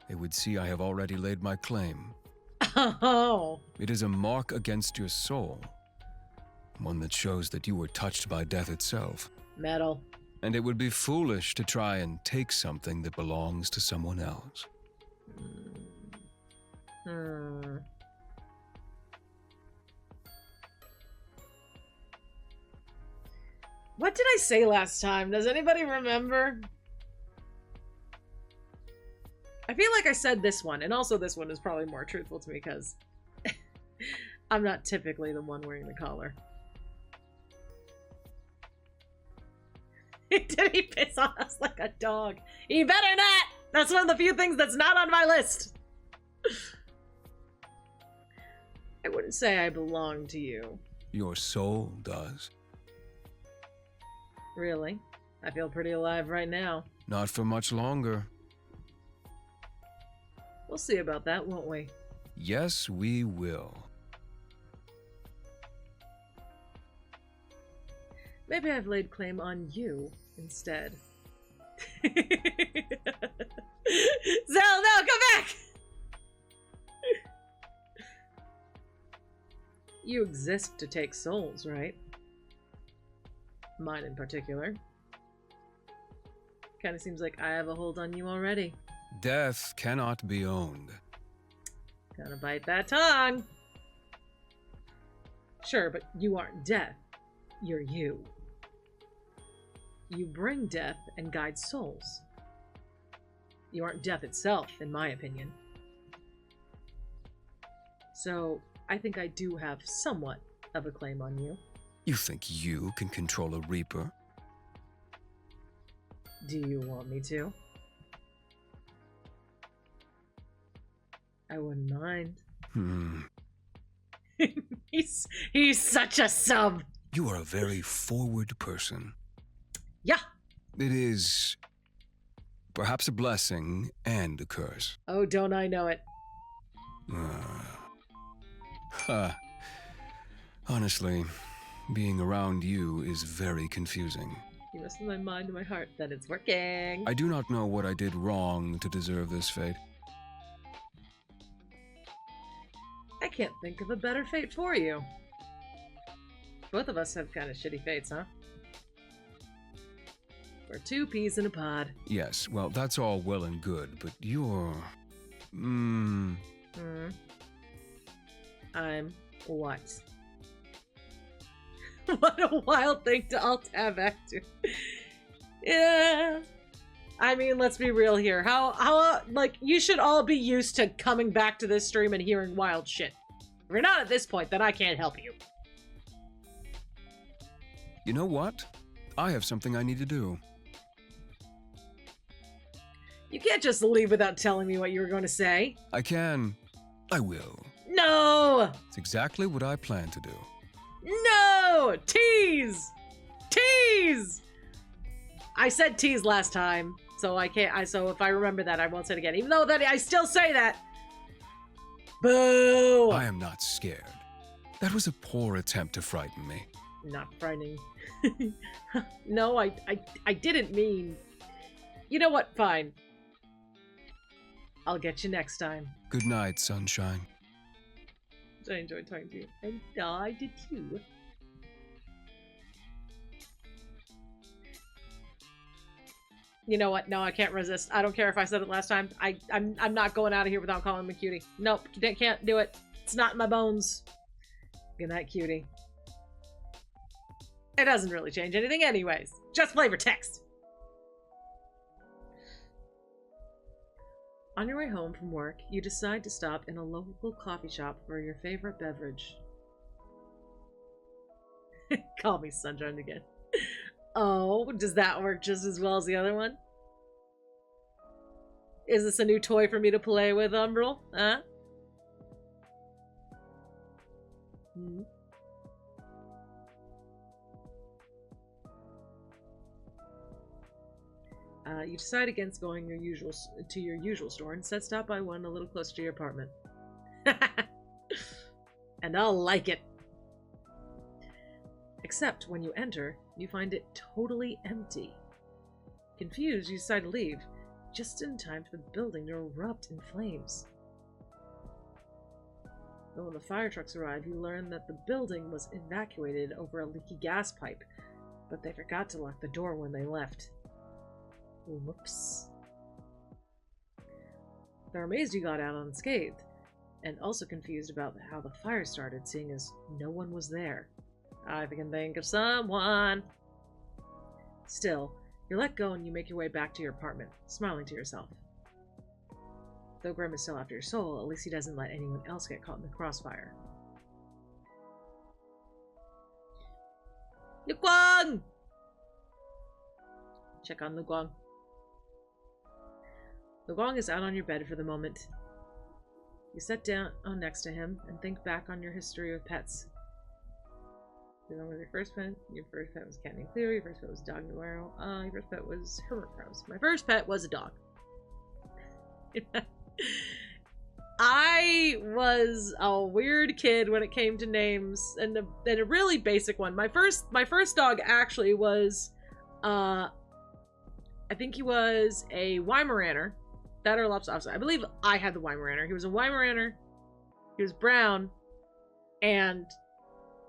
they would see I have already laid my claim. Oh! It is a mark against your soul. One that shows that you were touched by death itself. Metal. And it would be foolish to try and take something that belongs to someone else. What did I say last time? Does anybody remember? I feel like I said this one, and also this one is probably more truthful to me because I'm not typically the one wearing the collar. Did he piss on us like a dog? He better not! That's one of the few things that's not on my list. I wouldn't say I belong to you. Your soul does. Really? I feel pretty alive right now. Not for much longer. We'll see about that, won't we? Yes, we will. Maybe I've laid claim on you instead. Zell, no, come back! You exist to take souls, right? Mine in particular. Kind of seems like I have a hold on you already. Death cannot be owned. Gonna bite that tongue. Sure, but you aren't death. You're you. You bring death and guide souls. You aren't death itself, in my opinion. So, I think I do have somewhat of a claim on you. You think you can control a Reaper? Do you want me to? I wouldn't mind. He's such a sub. You are a very forward person. Yeah. It is perhaps a blessing and a curse. Oh, don't I know it. Honestly, being around you is very confusing. You must my mind and my heart that it's working. I do not know what I did wrong to deserve this fate. I can't think of a better fate for you. Both of us have kind of shitty fates, huh? We're two peas in a pod. Yes, well, that's all well and good, but you're... I'm what? What a wild thing to alt tab back to. Yeah. I mean, let's be real here. How, like, you should all be used to coming back to this stream and hearing wild shit. If you're not at this point, then I can't help you. You know what? I have something I need to do. You can't just leave without telling me what you were going to say. I can. I will. No! It's exactly what I plan to do. No! Tease! Tease! I said tease last time, so I can't. So if I remember that, I won't say it again. Even though that I still say that. Boo! I am not scared. That was a poor attempt to frighten me. Not frightening. No, I didn't mean. You know what? Fine. I'll get you next time. Good night, sunshine. I enjoyed talking to you. And I did too. You know what? No, I can't resist. I don't care if I said it last time. I'm not going out of here without calling him a cutie. Nope, can't do it. It's not in my bones. Good night, cutie. It doesn't really change anything anyways. Just flavor text. On your way home from work, you decide to stop in a local coffee shop for your favorite beverage. Call me Sunshine again. Oh, does that work just as well as the other one? Is this a new toy for me to play with, Umbral? Huh? Hmm? You decide against going to your usual store and instead stop by one a little closer to your apartment. And I'll like it. Except when you enter, you find it totally empty. Confused, you decide to leave, just in time for the building to erupt in flames. But when the fire trucks arrive, you learn that the building was evacuated over a leaky gas pipe, but they forgot to lock the door when they left. Whoops. They're amazed you got out unscathed, and also confused about how the fire started, seeing as no one was there. I can think of someone. Still, you're let go and you make your way back to your apartment, smiling to yourself. Though Grim is still after your soul, at least he doesn't let anyone else get caught in the crossfire. Lu Guang! Check on Lu Guang. Lu Guang is out on your bed for the moment. You sit down next to him and think back on your history with pets. Your first pet was Cat named Cleo, your first pet was Dog Noiro, your first pet was Hermit Crabs. My first pet was a dog. I was a weird kid when it came to names, and a really basic one. My first dog actually was, I think he was a Weimaraner. That or Lopsided. I believe I had the Weimaraner. He was a Weimaraner. He was brown, and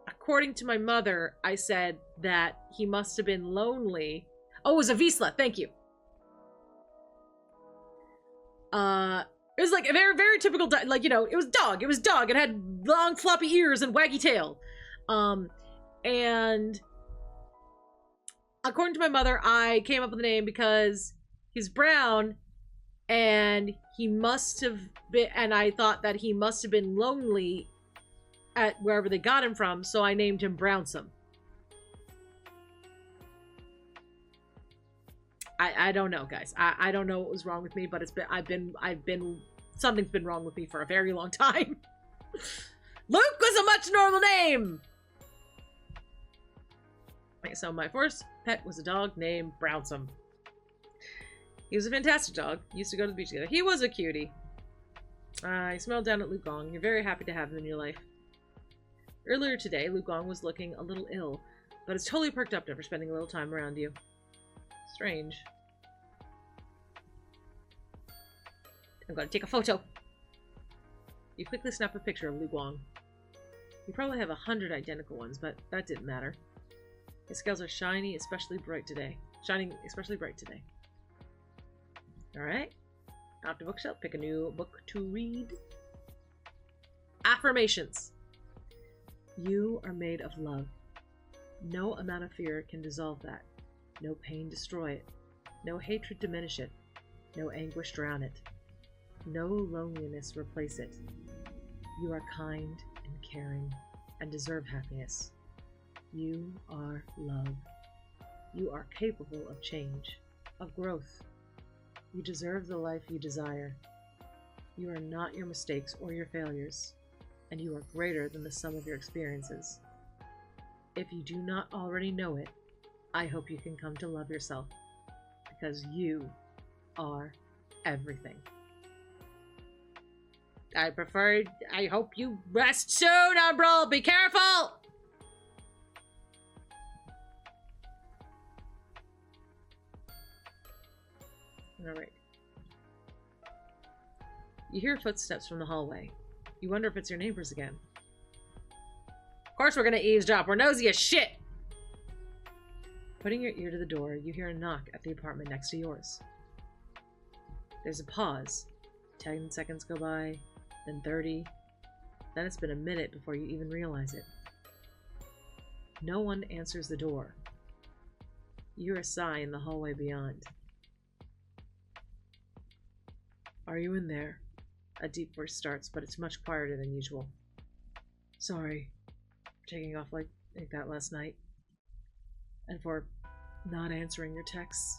according to my mother, I said that he must have been lonely. Oh, it was a Wiesla. Thank you. It was like a very, very typical, like, you know, it was dog. It was dog. It had long floppy ears and waggy tail. And according to my mother, I came up with the name because he's brown, and he must have been, and I thought that he must have been lonely at wherever they got him from, so I named him Brownsome. I don't know, guys. I don't know what was wrong with me, but something's been wrong with me for a very long time. Luke was a much normal name! Okay, so my first pet was a dog named Brownsome. He was a fantastic dog. Used to go to the beach together. He was a cutie. I smiled down at Lugong. You're very happy to have him in your life. Earlier today, Lugong was looking a little ill, but is totally perked up after spending a little time around you. Strange. I'm gonna take a photo. You quickly snap a picture of Lugong. You probably have 100 identical ones, but that didn't matter. His scales are shining, especially bright today. Alright. Off the bookshelf, pick a new book to read. Affirmations. You are made of love. No amount of fear can dissolve that. No pain destroy it. No hatred diminish it. No anguish drown it. No loneliness replace it. You are kind and caring and deserve happiness. You are love. You are capable of change, of growth. You deserve the life you desire. You are not your mistakes or your failures, and you are greater than the sum of your experiences. If you do not already know it, I hope you can come to love yourself, because you are everything. I hope you rest soon, Umbral! Be careful! Alright. You hear footsteps from the hallway. You wonder if it's your neighbors again. Of course we're gonna eavesdrop. We're nosy as shit! Putting your ear to the door, you hear a knock at the apartment next to yours. There's a pause. 10 seconds go by, then 30. Then it's been a minute before you even realize it. No one answers the door. You hear a sigh in the hallway beyond. Are you in there? A deep voice starts, but it's much quieter than usual. Sorry for taking off like that last night. And for not answering your texts.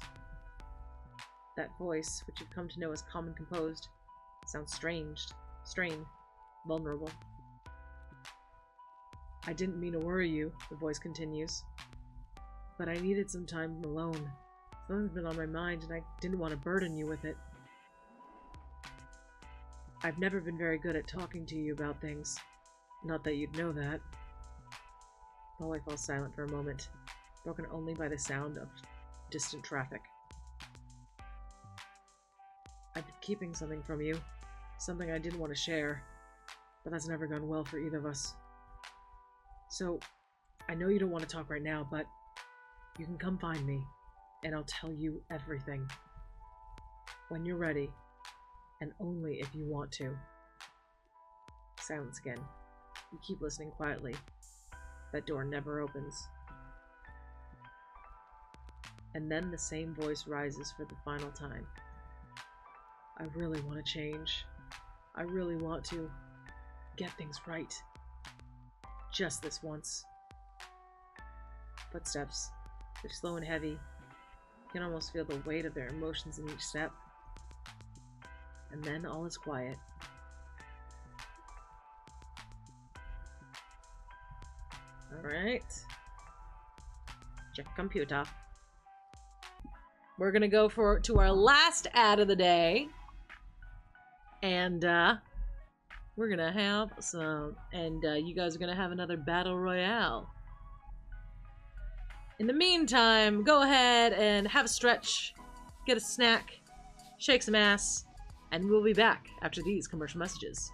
That voice, which you've come to know as calm and composed, sounds strained, vulnerable. I didn't mean to worry you, the voice continues. But I needed some time alone. Something's been on my mind and I didn't want to burden you with it. I've never been very good at talking to you about things. Not that you'd know that. The hallway falls silent for a moment, broken only by the sound of distant traffic. I've been keeping something from you. Something I didn't want to share. But that's never gone well for either of us. So, I know you don't want to talk right now, but you can come find me, and I'll tell you everything. When you're ready. And only if you want to. Silence again. You keep listening quietly. That door never opens. And then the same voice rises for the final time. I really want to change. I really want to get things right. Just this once. Footsteps. They're slow and heavy. You can almost feel the weight of their emotions in each step. And then all is quiet. Alright. Check computer. We're gonna go to our last ad of the day. And we're gonna have some, and you guys are gonna have another battle royale. In the meantime, go ahead and have a stretch, get a snack, shake some ass, and we'll be back after these commercial messages.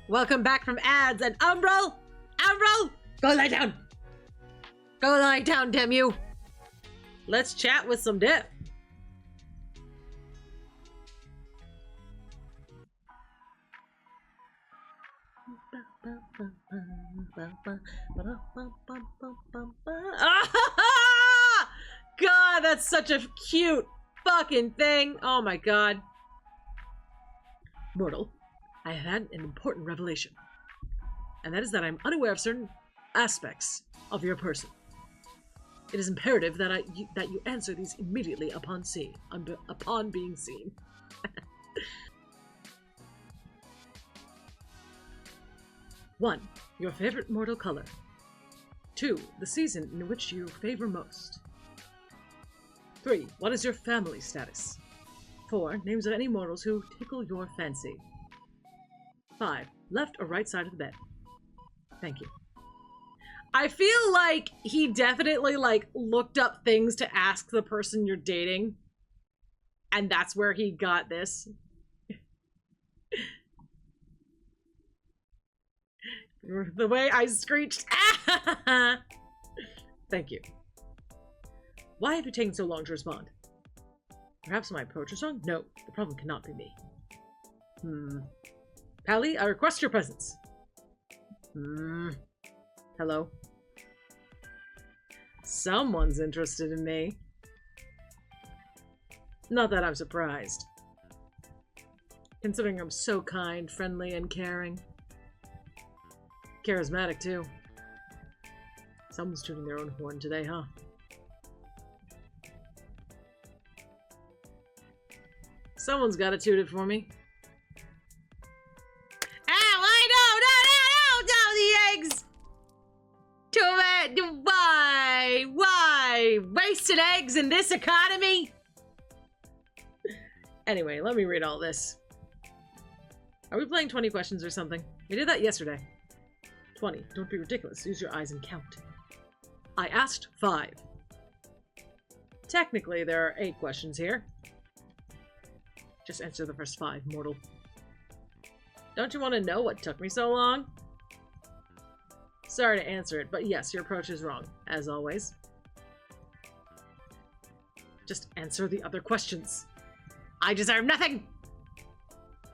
Welcome back from ads, and Umbral, go lie down. Go lie down, damn you. Let's chat with some dip. God, that's such a cute fucking thing. Oh my god. Mortal, I have had an important revelation. And that is that I'm unaware of certain aspects of your person. It is imperative that you answer these immediately upon being seen. 1. Your favorite mortal color. 2. The season in which you favor most. 3. What is your family status? 4. Names of any mortals who tickle your fancy. 5. Left or right side of the bed. Thank you. I feel like he definitely, like, looked up things to ask the person you're dating. And that's where he got this. The way I screeched. Thank you. Why have you taken so long to respond? Perhaps my approach is wrong? No, the problem cannot be me. Pali, I request your presence. Hello. Someone's interested in me. Not that I'm surprised. Considering I'm so kind, friendly, and caring. Charismatic, too. Someone's tooting their own horn today, huh? Someone's gotta toot it for me. Ow! No, the eggs! Too bad. Why? Why? Wasting eggs in this economy? Anyway, let me read all this. Are we playing 20 questions or something? We did that yesterday. 20. Don't be ridiculous. Use your eyes and count. I asked 5. Technically, there are 8 questions here. Just answer the first 5, mortal. Don't you want to know what took me so long? Sorry to answer it, but yes, your approach is wrong, as always. Just answer the other questions. I deserve nothing!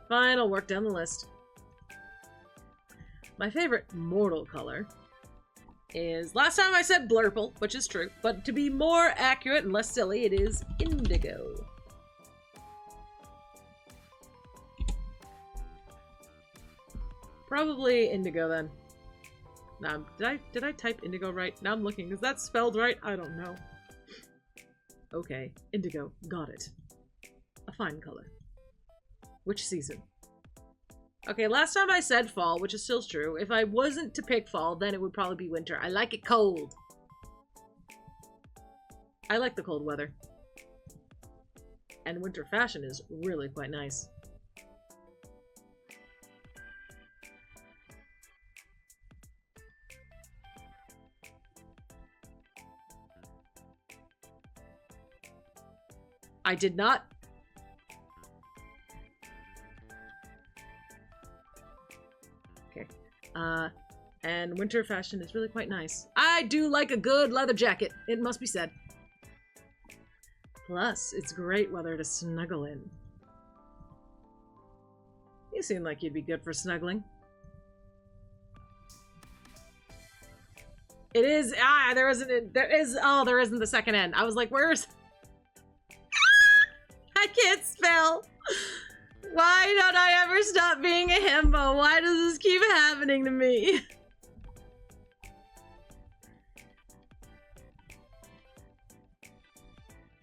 Fine, I'll work down the list. My favorite mortal color is... Last time I said blurple, which is true, but to be more accurate and less silly, it is indigo. Probably indigo then. Now, did I type indigo right? Now I'm looking. Is that spelled right? I don't know. Okay, indigo. Got it. A fine color. Which season? Okay, last time I said fall, which is still true. If I wasn't to pick fall, then it would probably be winter. I like it cold. I like the cold weather. And winter fashion is really quite nice. I did not. Okay. And winter fashion is really quite nice. I do like a good leather jacket, it must be said. Plus, it's great weather to snuggle in. You seem like you'd be good for snuggling. It is. There isn't the second end. I was like, where's... I can't spell. Why don't I ever stop being a himbo? Why does this keep happening to me?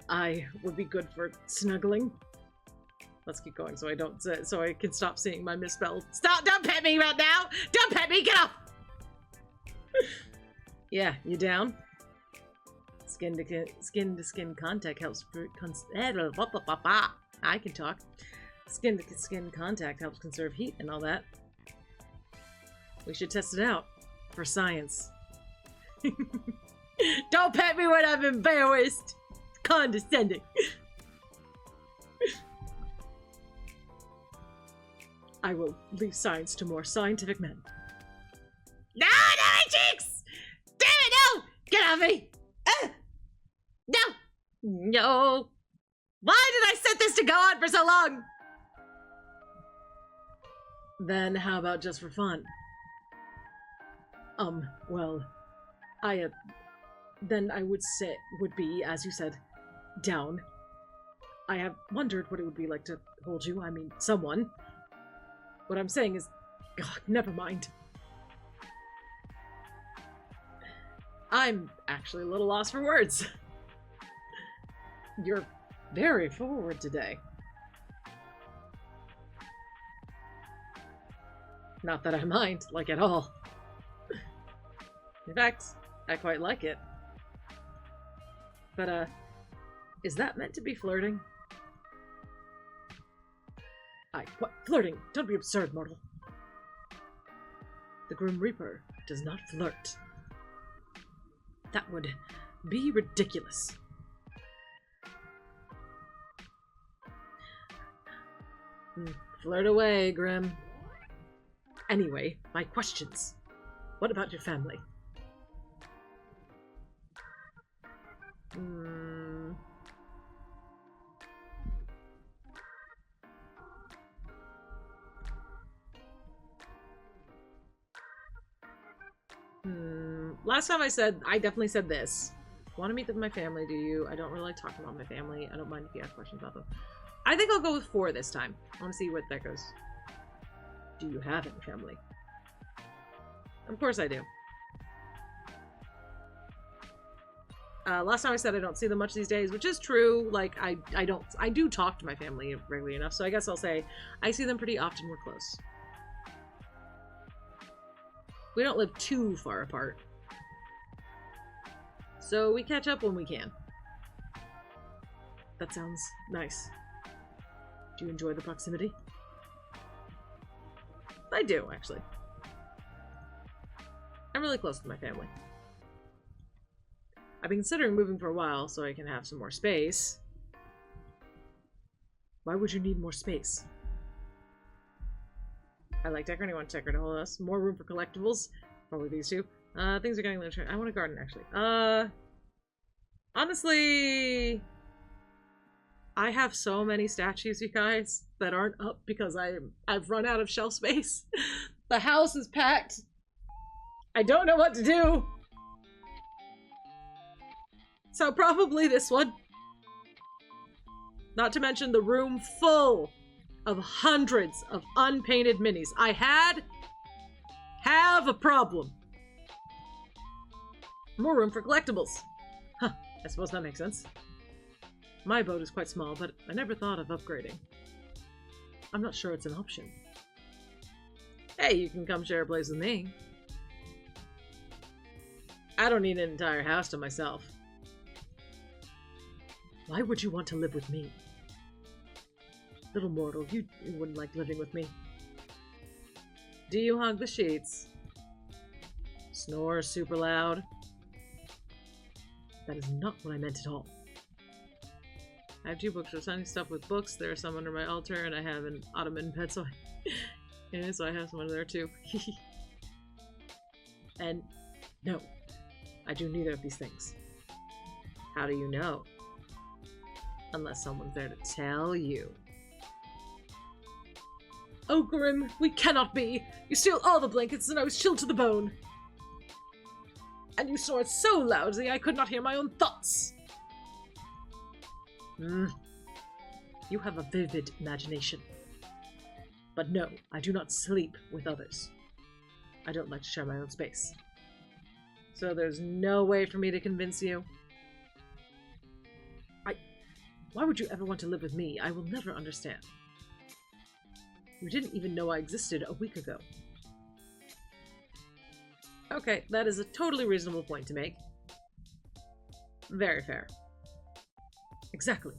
I would be good for snuggling. Let's keep going so I can stop seeing my misspelled. Stop! Don't pet me right now! Don't pet me! Get off! Yeah, you down? Skin to skin contact helps. I can talk. Skin to skin contact helps conserve heat and all that. We should test it out for science. Don't pet me when I'm embarrassed. Condescending. I will leave science to more scientific men. No, my cheeks! Damn it, no! Get off me! No! No! Why did I set this to go on for so long? Then how about just for fun? Well, then I would be, as you said, down. I have wondered what it would be like to hold you. I mean, someone. What I'm saying is, God, never mind. I'm actually a little lost for words. You're very forward today. Not that I mind, like at all. In fact, I quite like it. But, is that meant to be flirting? What? Flirting? Don't be absurd, mortal. The Grim Reaper does not flirt. That would be ridiculous. Flirt away, Grim. Anyway, my questions. What about your family? Last time I definitely said this. Want to meet my family, do you? I don't really like talking about my family. I don't mind if you ask questions about them. I think I'll go with 4 this time. I want to see what that goes. Do you have any family? Of course I do. Last time I said I don't see them much these days, which is true. Like, I do talk to my family regularly enough, so I guess I'll say I see them pretty often. We're close. We don't live too far apart. So we catch up when we can. That sounds nice. Do you enjoy the proximity? I do, actually. I'm really close to my family. I've been considering moving for a while so I can have some more space. Why would you need more space? I like decorating. I want to decorate a whole house. More room for collectibles. Probably these two. Things are getting a little I want a garden, actually. Honestly, I have so many statues, you guys, that aren't up because I've run out of shelf space. The house is packed. I don't know what to do. So probably this one. Not to mention the room full of hundreds of unpainted minis. I have a problem. More room for collectibles. Huh, I suppose that makes sense. My boat is quite small, but I never thought of upgrading. I'm not sure it's an option. Hey, you can come share a place with me. I don't need an entire house to myself. Why would you want to live with me? Little mortal, you wouldn't like living with me. Do you hug the sheets? Snore super loud? That is not what I meant at all. I have 2 books for signing stuff with books. There are some under my altar, and I have an ottoman bed, so I have some under there too. And no, I do neither of these things. How do you know? Unless someone's there to tell you. Oh, Grim, we cannot be! You steal all the blankets and I was chilled to the bone! And you snored so loudly I could not hear my own thoughts! You have a vivid imagination. But no, I do not sleep with others. I don't like to share my own space. So there's no way for me to convince you? Why would you ever want to live with me? I will never understand. You didn't even know I existed a week ago. Okay, that is a totally reasonable point to make. Very fair. Exactly.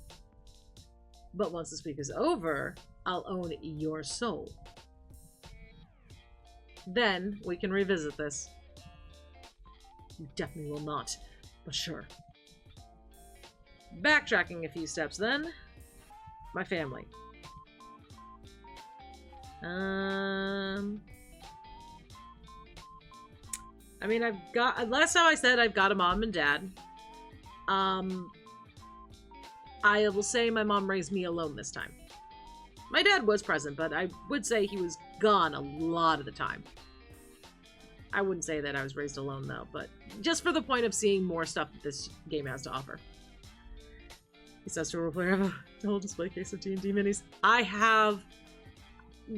But once this week is over, I'll own your soul. Then we can revisit this. You definitely will not, but sure. Backtracking a few steps then. My family. I mean, last time I said I've got a mom and dad. I will say my mom raised me alone this time. My dad was present, but I would say he was gone a lot of the time. I wouldn't say that I was raised alone, though, but just for the point of seeing more stuff that this game has to offer. He says to a player, I have a whole display case of D&D minis. I have...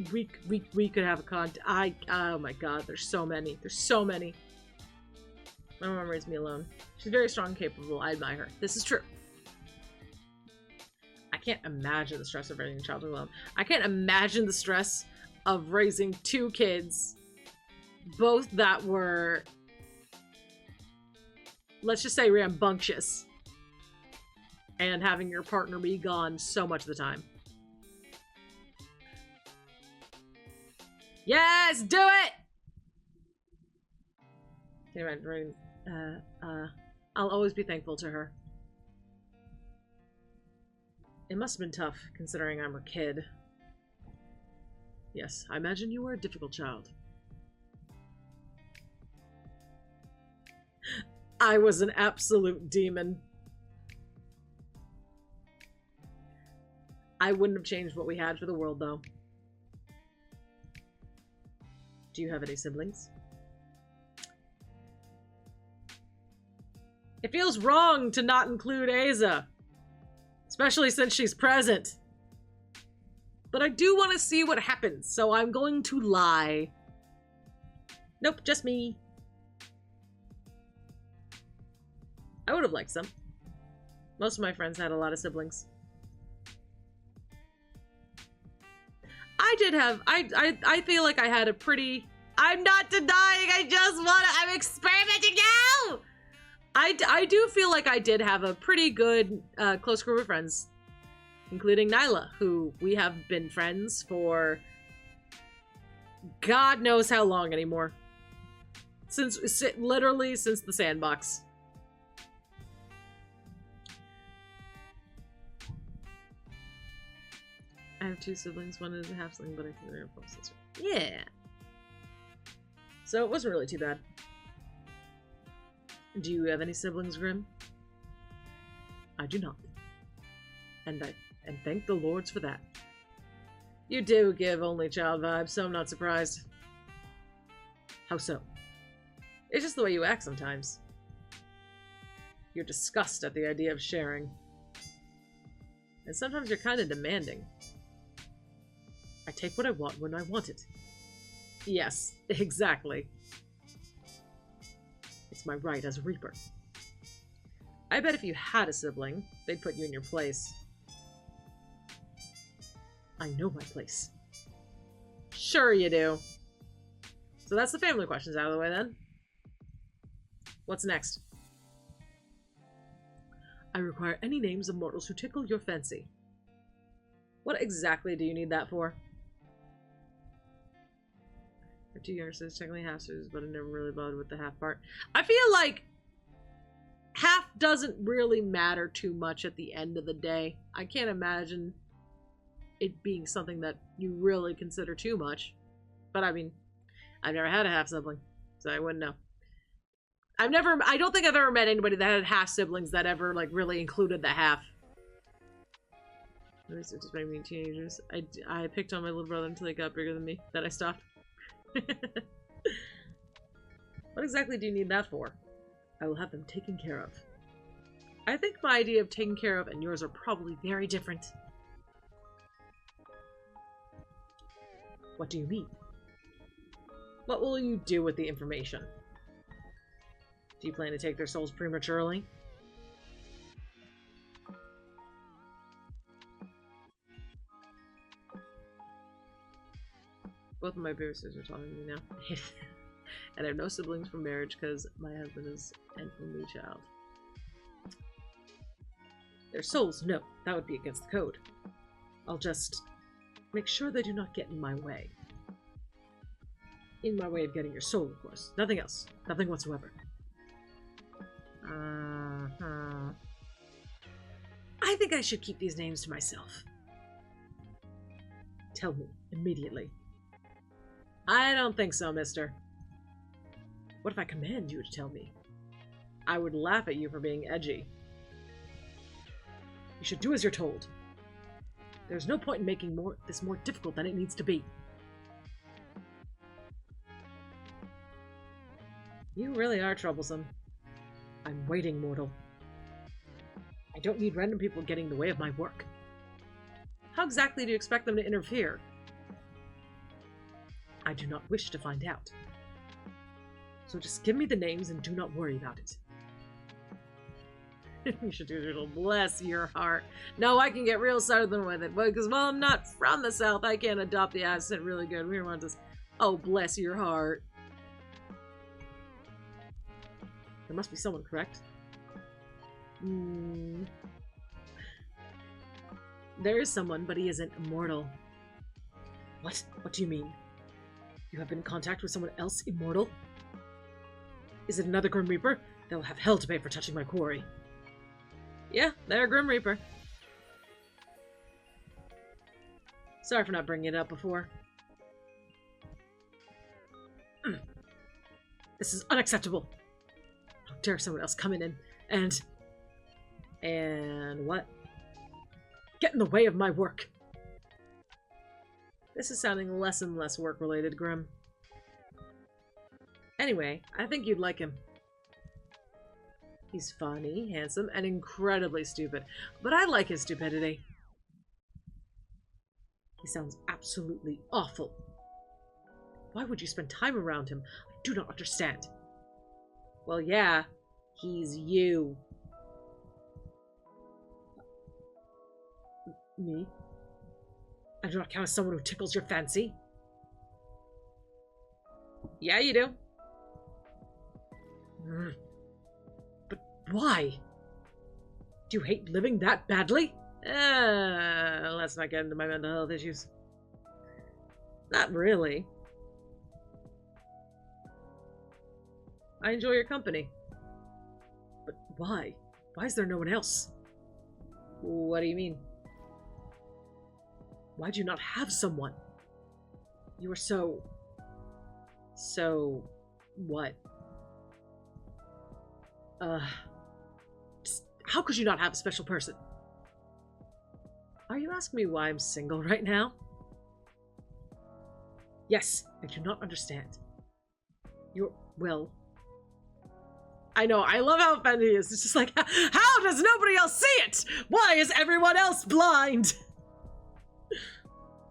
We could have a oh my god, there's so many. There's so many. My mom raised me alone. She's very strong and capable. I admire her. This is true. I can't imagine the stress of raising a child alone. I can't imagine the stress of raising two kids, both that were, let's just say, rambunctious, and having your partner be gone so much of the time. Yes, do it! Can you imagine? I'll always be thankful to her. It must have been tough, considering I'm her kid. Yes, I imagine you were a difficult child. I was an absolute demon. I wouldn't have changed what we had for the world, though. Do you have any siblings? It feels wrong to not include Aza, especially since she's present. But I do want to see what happens, so I'm going to lie. Nope, just me. I would have liked some. Most of my friends had a lot of siblings. I did have, I feel like I had a pretty, I'm not denying, I'm experimenting now! I do feel like I did have a pretty good close group of friends, including Nyla, who we have been friends for God knows how long anymore. Literally since the sandbox. I have two siblings, one is a half sibling, but I consider her a full sister. Yeah. So it wasn't really too bad. Do you have any siblings, Grim? I do not. And thank the lords for that. You do give only child vibes, so I'm not surprised. How so? It's just the way you act sometimes. You're disgust at the idea of sharing. And sometimes you're kind of demanding. I take what I want when I want it. Yes, exactly. It's my right as a Reaper. I bet if you had a sibling, they'd put you in your place. I know my place. Sure you do. So that's the family questions out of the way then. What's next? I require any names of mortals who tickle your fancy. What exactly do you need that for? I have two younger sisters, technically half sisters, but I never really bothered with the half part. I feel like half doesn't really matter too much at the end of the day. I can't imagine it being something that you really consider too much. But I mean, I've never had a half sibling, so I wouldn't know. I don't think I've ever met anybody that had half siblings that ever, like, really included the half. Just maybe teenagers. I picked on my little brother until he got bigger than me. Then I stopped. What exactly do you need that for? I will have them taken care of. I think my idea of taken care of and yours are probably very different. What do you mean? What will you do with the information? Do you plan to take their souls prematurely? Both of my baby sisters are talking to me now. And I have no siblings from marriage because my husband is an only child. Their souls? No, that would be against the code. I'll just make sure they do not get in my way. In my way of getting your soul, of course. Nothing else. Nothing whatsoever. I think I should keep these names to myself. Tell me, immediately. I don't think so, mister. What if I command you to tell me? I would laugh at you for being edgy. You should do as you're told. There's no point in making this more difficult than it needs to be. You really are troublesome. I'm waiting, mortal. I don't need random people getting in the way of my work. How exactly do you expect them to interfere? I do not wish to find out. So just give me the names and do not worry about it. You should do a little bless your heart. No, I can get real southern with it, because while I'm not from the south, I can't adopt the accent really good. We want this. Oh, bless your heart. There must be someone, correct? There is someone, but he isn't immortal. What? What do you mean? You have been in contact with someone else immortal? Is it another Grim Reaper? They'll have hell to pay for touching my quarry. Yeah, they're a Grim Reaper. Sorry for not bringing it up before. This is unacceptable. How dare someone else come in and what? Get in the way of my work. This is sounding less and less work-related, Grim. Anyway, I think you'd like him. He's funny, handsome, and incredibly stupid. But I like his stupidity. He sounds absolutely awful. Why would you spend time around him? I do not understand. Well, yeah, he's you. Me? I do not count as someone who tickles your fancy. Yeah, you do. But why? Do you hate living that badly? Let's not get into my mental health issues. Not really. I enjoy your company. But why? Why is there no one else? What do you mean? Why do you not have someone? You are so... what? How could you not have a special person? Are you asking me why I'm single right now? Yes, I do not understand. Well... I know, I love how offended he is. It's just like, how does nobody else see it? Why is everyone else blind?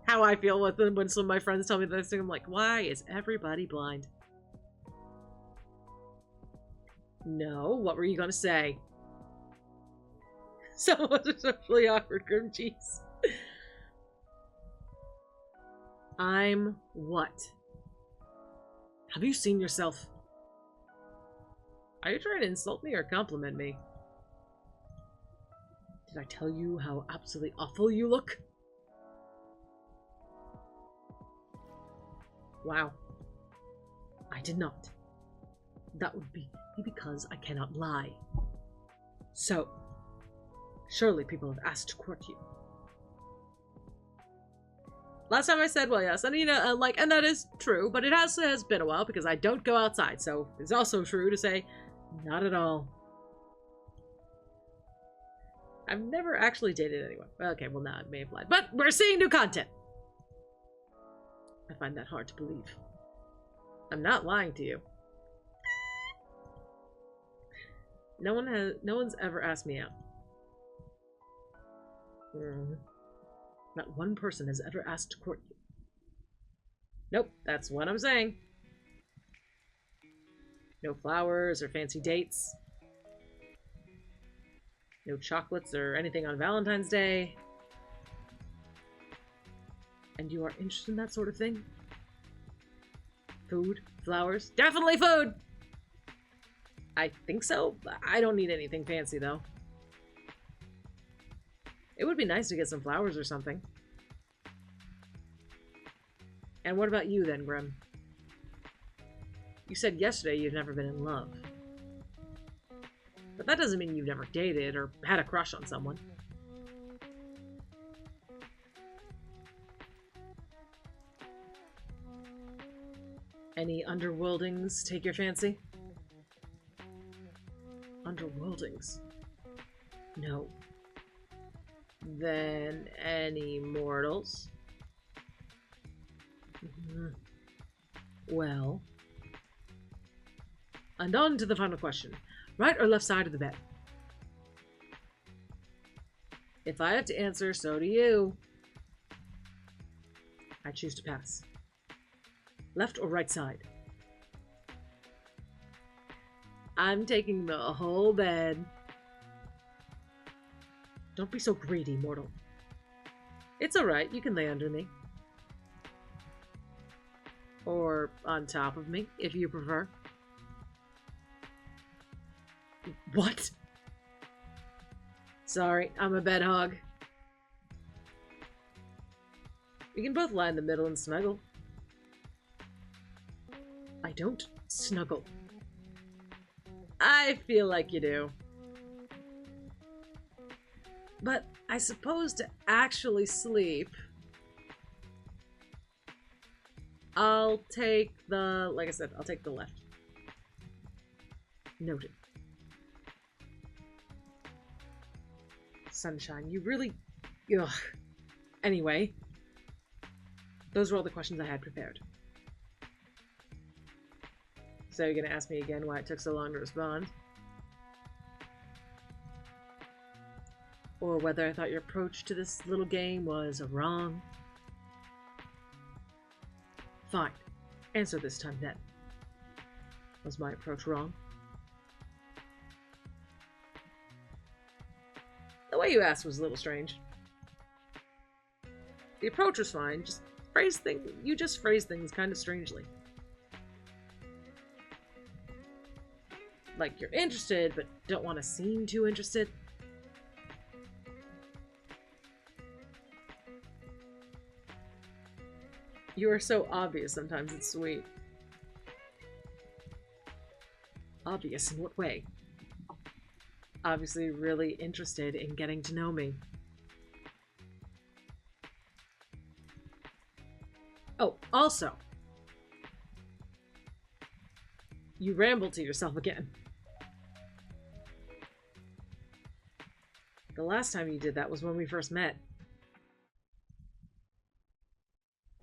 How I feel with them when some of my friends tell me this thing. I'm like, why is everybody blind? No, what were you gonna say? So it's really awkward, Grim Cheese. I'm what? Have you seen yourself? Are you trying to insult me or compliment me? Did I tell you how absolutely awful you look? Wow. I did not. That would be because I cannot lie. So, surely people have asked to court you. Last time I said, well, yes, and you know, and that is true, but it has been a while because I don't go outside, so it's also true to say, not at all. I've never actually dated anyone. Okay, well, now I may have lied, but we're seeing new content. I find that hard to believe. I'm not lying to you. No one's ever asked me out. Not one person has ever asked to court you. Nope, that's what I'm saying. No flowers or fancy dates. No chocolates or anything on Valentine's Day. And you are interested in that sort of thing? Food? Flowers? Definitely food! I think so. I don't need anything fancy, though. It would be nice to get some flowers or something. And what about you, then, Grim? You said yesterday you've never been in love. But that doesn't mean you've never dated or had a crush on someone. Any underworldings take your fancy? Underworldings? No. Then any mortals? Well... And on to the final question. Right or left side of the bed? If I have to answer, so do you. I choose to pass. Left or right side? I'm taking the whole bed. Don't be so greedy, mortal. It's alright, you can lay under me. Or on top of me, if you prefer. What? Sorry, I'm a bed hog. We can both lie in the middle and snuggle. I don't snuggle. I feel like you do. But I suppose to actually sleep, I'll take the, like I said, I'll take the left. Noted. Sunshine, you really... Ugh. Anyway, those were all the questions I had prepared. So you're gonna ask me again why it took so long to respond? Or whether I thought your approach to this little game was wrong? Fine. Answer this time then. Was my approach wrong? The way you asked was a little strange. The approach was fine, you just phrase things kind of strangely. Like you're interested, but don't want to seem too interested. You are so obvious sometimes, it's sweet. Obvious in what way? Obviously really interested in getting to know me. Oh, also, you ramble to yourself again. The last time you did that was when we first met.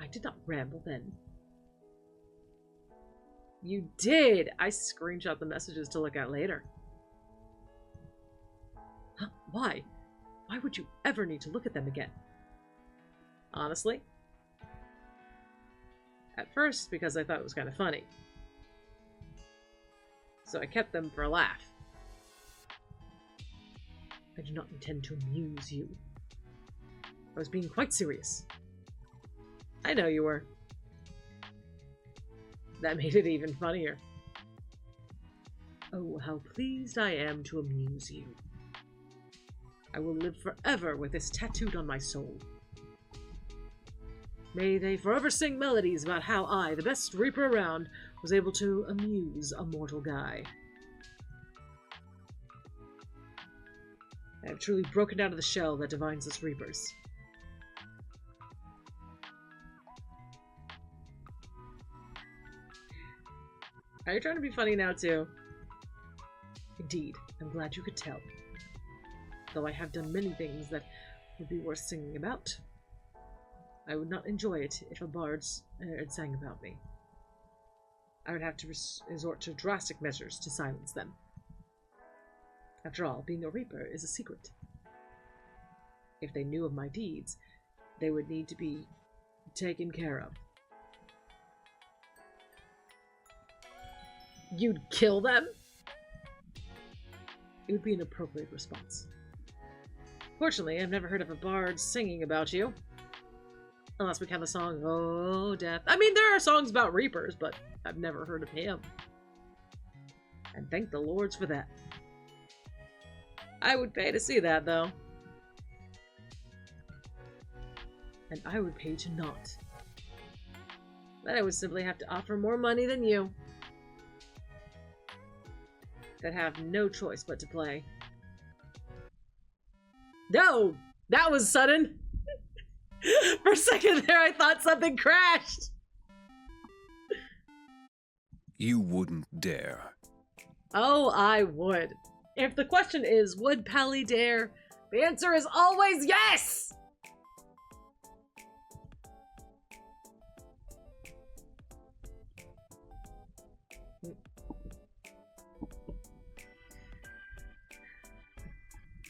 I did not ramble then. You did! I screenshot the messages to look at later. Huh? Why? Why would you ever need to look at them again? Honestly? At first, because I thought it was kind of funny. So I kept them for a laugh. I do not intend to amuse you. I was being quite serious. I know you were. That made it even funnier. Oh, how pleased I am to amuse you. I will live forever with this tattooed on my soul. May they forever sing melodies about how I, the best reaper around, was able to amuse a mortal guy. I have truly broken out of the shell that defines us reapers. Are you trying to be funny now, too? Indeed, I'm glad you could tell. Though I have done many things that would be worth singing about. I would not enjoy it if a bard sang about me. I would have to resort to drastic measures to silence them. After all, being a reaper is a secret. If they knew of my deeds, they would need to be taken care of. You'd kill them? It would be an appropriate response. Fortunately, I've never heard of a bard singing about you. Unless we count the song, Oh, Death. I mean, there are songs about reapers, but I've never heard of him. And thank the lords for that. I would pay to see that, though. And I would pay to not. Then I would simply have to offer more money than you. That have no choice but to play. No! That was sudden! For a second there, I thought something crashed! You wouldn't dare. Oh, I would. If the question is, would Pali dare? The answer is always yes!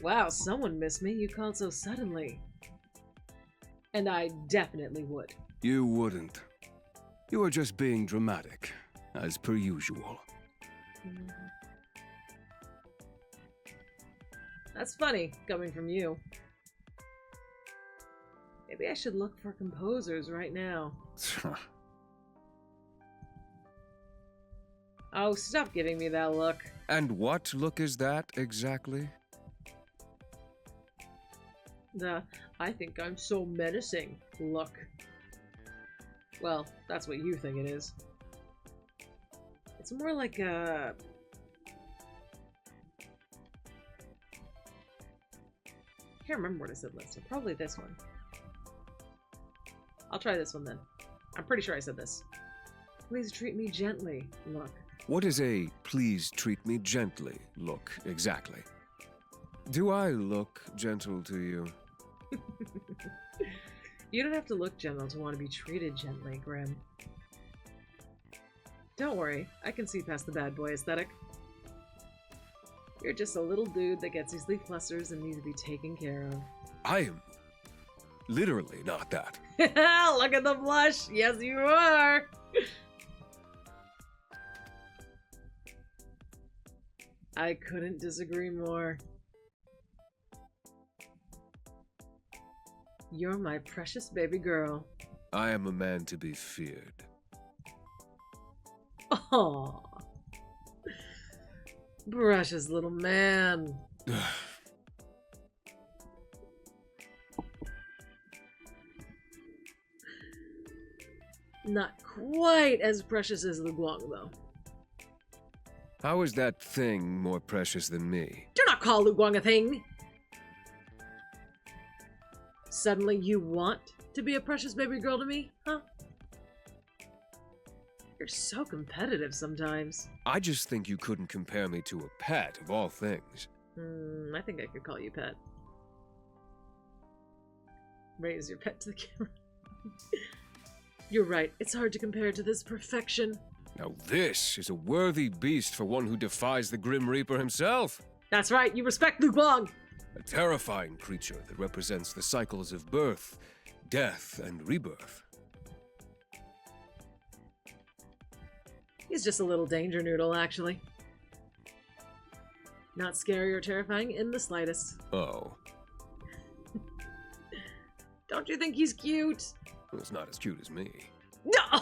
Wow, someone missed me. You called so suddenly. And I definitely would. You wouldn't. You are just being dramatic, as per usual. That's funny, coming from you. Maybe I should look for composers right now. Oh, stop giving me that look. And what look is that, exactly? The I think I'm so menacing look. Well, that's what you think it is. It's more like a... I can't remember what I said last time. Probably this one. I'll try this one then. I'm pretty sure I said this. Please treat me gently, look. What is a please treat me gently look, exactly? Do I look gentle to you? You don't have to look gentle to want to be treated gently, Grim. Don't worry, I can see past the bad boy aesthetic. You're just a little dude that gets easily flusters and needs to be taken care of. I am literally not that. Look at the blush! Yes, you are! I couldn't disagree more. You're my precious baby girl. I am a man to be feared. Aww. Precious little man. Not quite as precious as the Guang, though. How is that thing more precious than me? Do not call Lu Guang a thing! Suddenly you want to be a precious baby girl to me, huh? You're so competitive sometimes. I just think you couldn't compare me to a pet, of all things. I think I could call you pet. Raise your pet to the camera. You're right, it's hard to compare to this perfection. Now this is a worthy beast for one who defies the Grim Reaper himself. That's right, you respect Lu Guang! A terrifying creature that represents the cycles of birth, death, and rebirth. He's just a little danger noodle, actually. Not scary or terrifying in the slightest. Oh. Don't you think he's cute? Well, it's not as cute as me. No!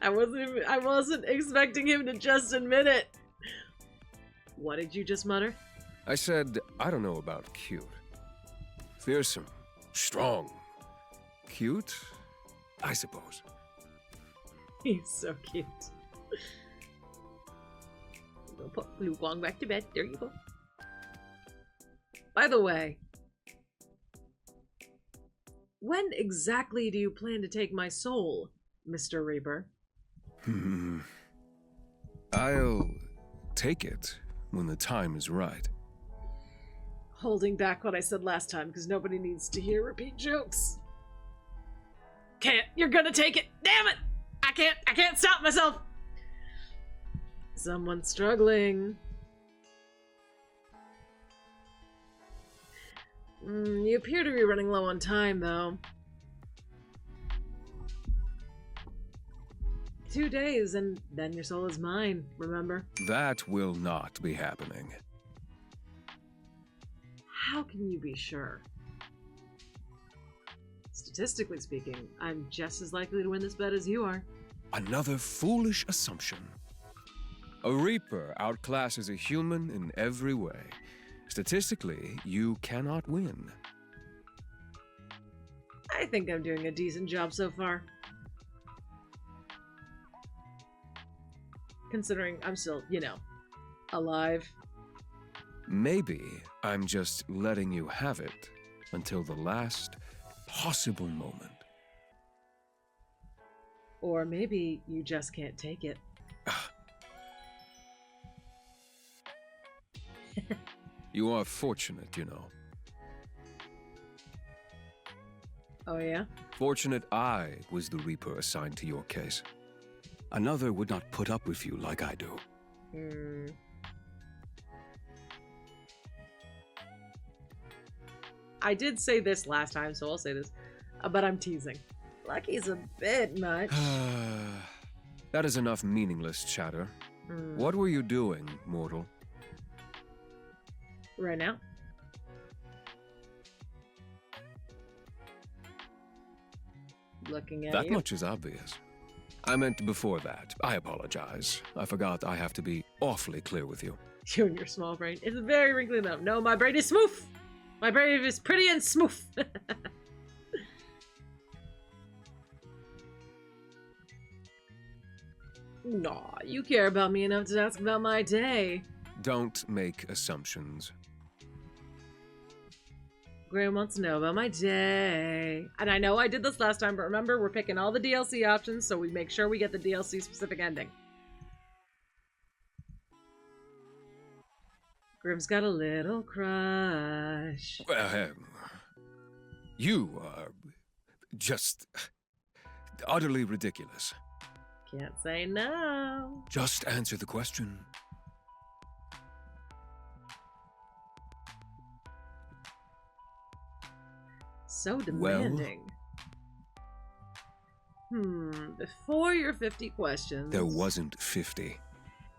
I wasn't expecting him to just admit it. What did you just mutter? I said, I don't know about cute. Fearsome, strong, cute, I suppose. He's so cute. We'll put Lu Guang back to bed. There you go. By the way, when exactly do you plan to take my soul, Mr. Reaper? I'll take it when the time is right. Holding back what I said last time because nobody needs to hear repeat jokes. Can't. You're gonna take it. Damn it! I can't stop myself. Someone's struggling. You appear to be running low on time, though. 2 days, and then your soul is mine, remember? That will not be happening. How can you be sure? Statistically speaking, I'm just as likely to win this bet as you are. Another foolish assumption. A Reaper outclasses a human in every way. Statistically, you cannot win. I think I'm doing a decent job so far. Considering I'm still, alive. Maybe I'm just letting you have it until the last possible moment. Or maybe you just can't take it. You are fortunate, you know. Oh, yeah? Fortunate I was the Reaper assigned to your case. Another would not put up with you like I do. I did say this last time, so I'll say this. But I'm teasing. Lucky's a bit much. That is enough meaningless chatter. What were you doing, mortal? Right now? Looking at That you. much is obvious. I meant before that. I apologize. I forgot I have to be awfully clear with you. You and your small brain. It's very wrinkly enough. No, my brain is smooth. My brain is pretty and smooth. Nah, you care about me enough to ask about my day. Don't make assumptions. Graham wants to know about my day. And I know I did this last time, but remember, we're picking all the DLC options, so we make sure we get the DLC specific ending. Grim's got a little crush. You are just utterly ridiculous. Can't say no. Just answer the question. So demanding. Before your 50 questions. There wasn't 50.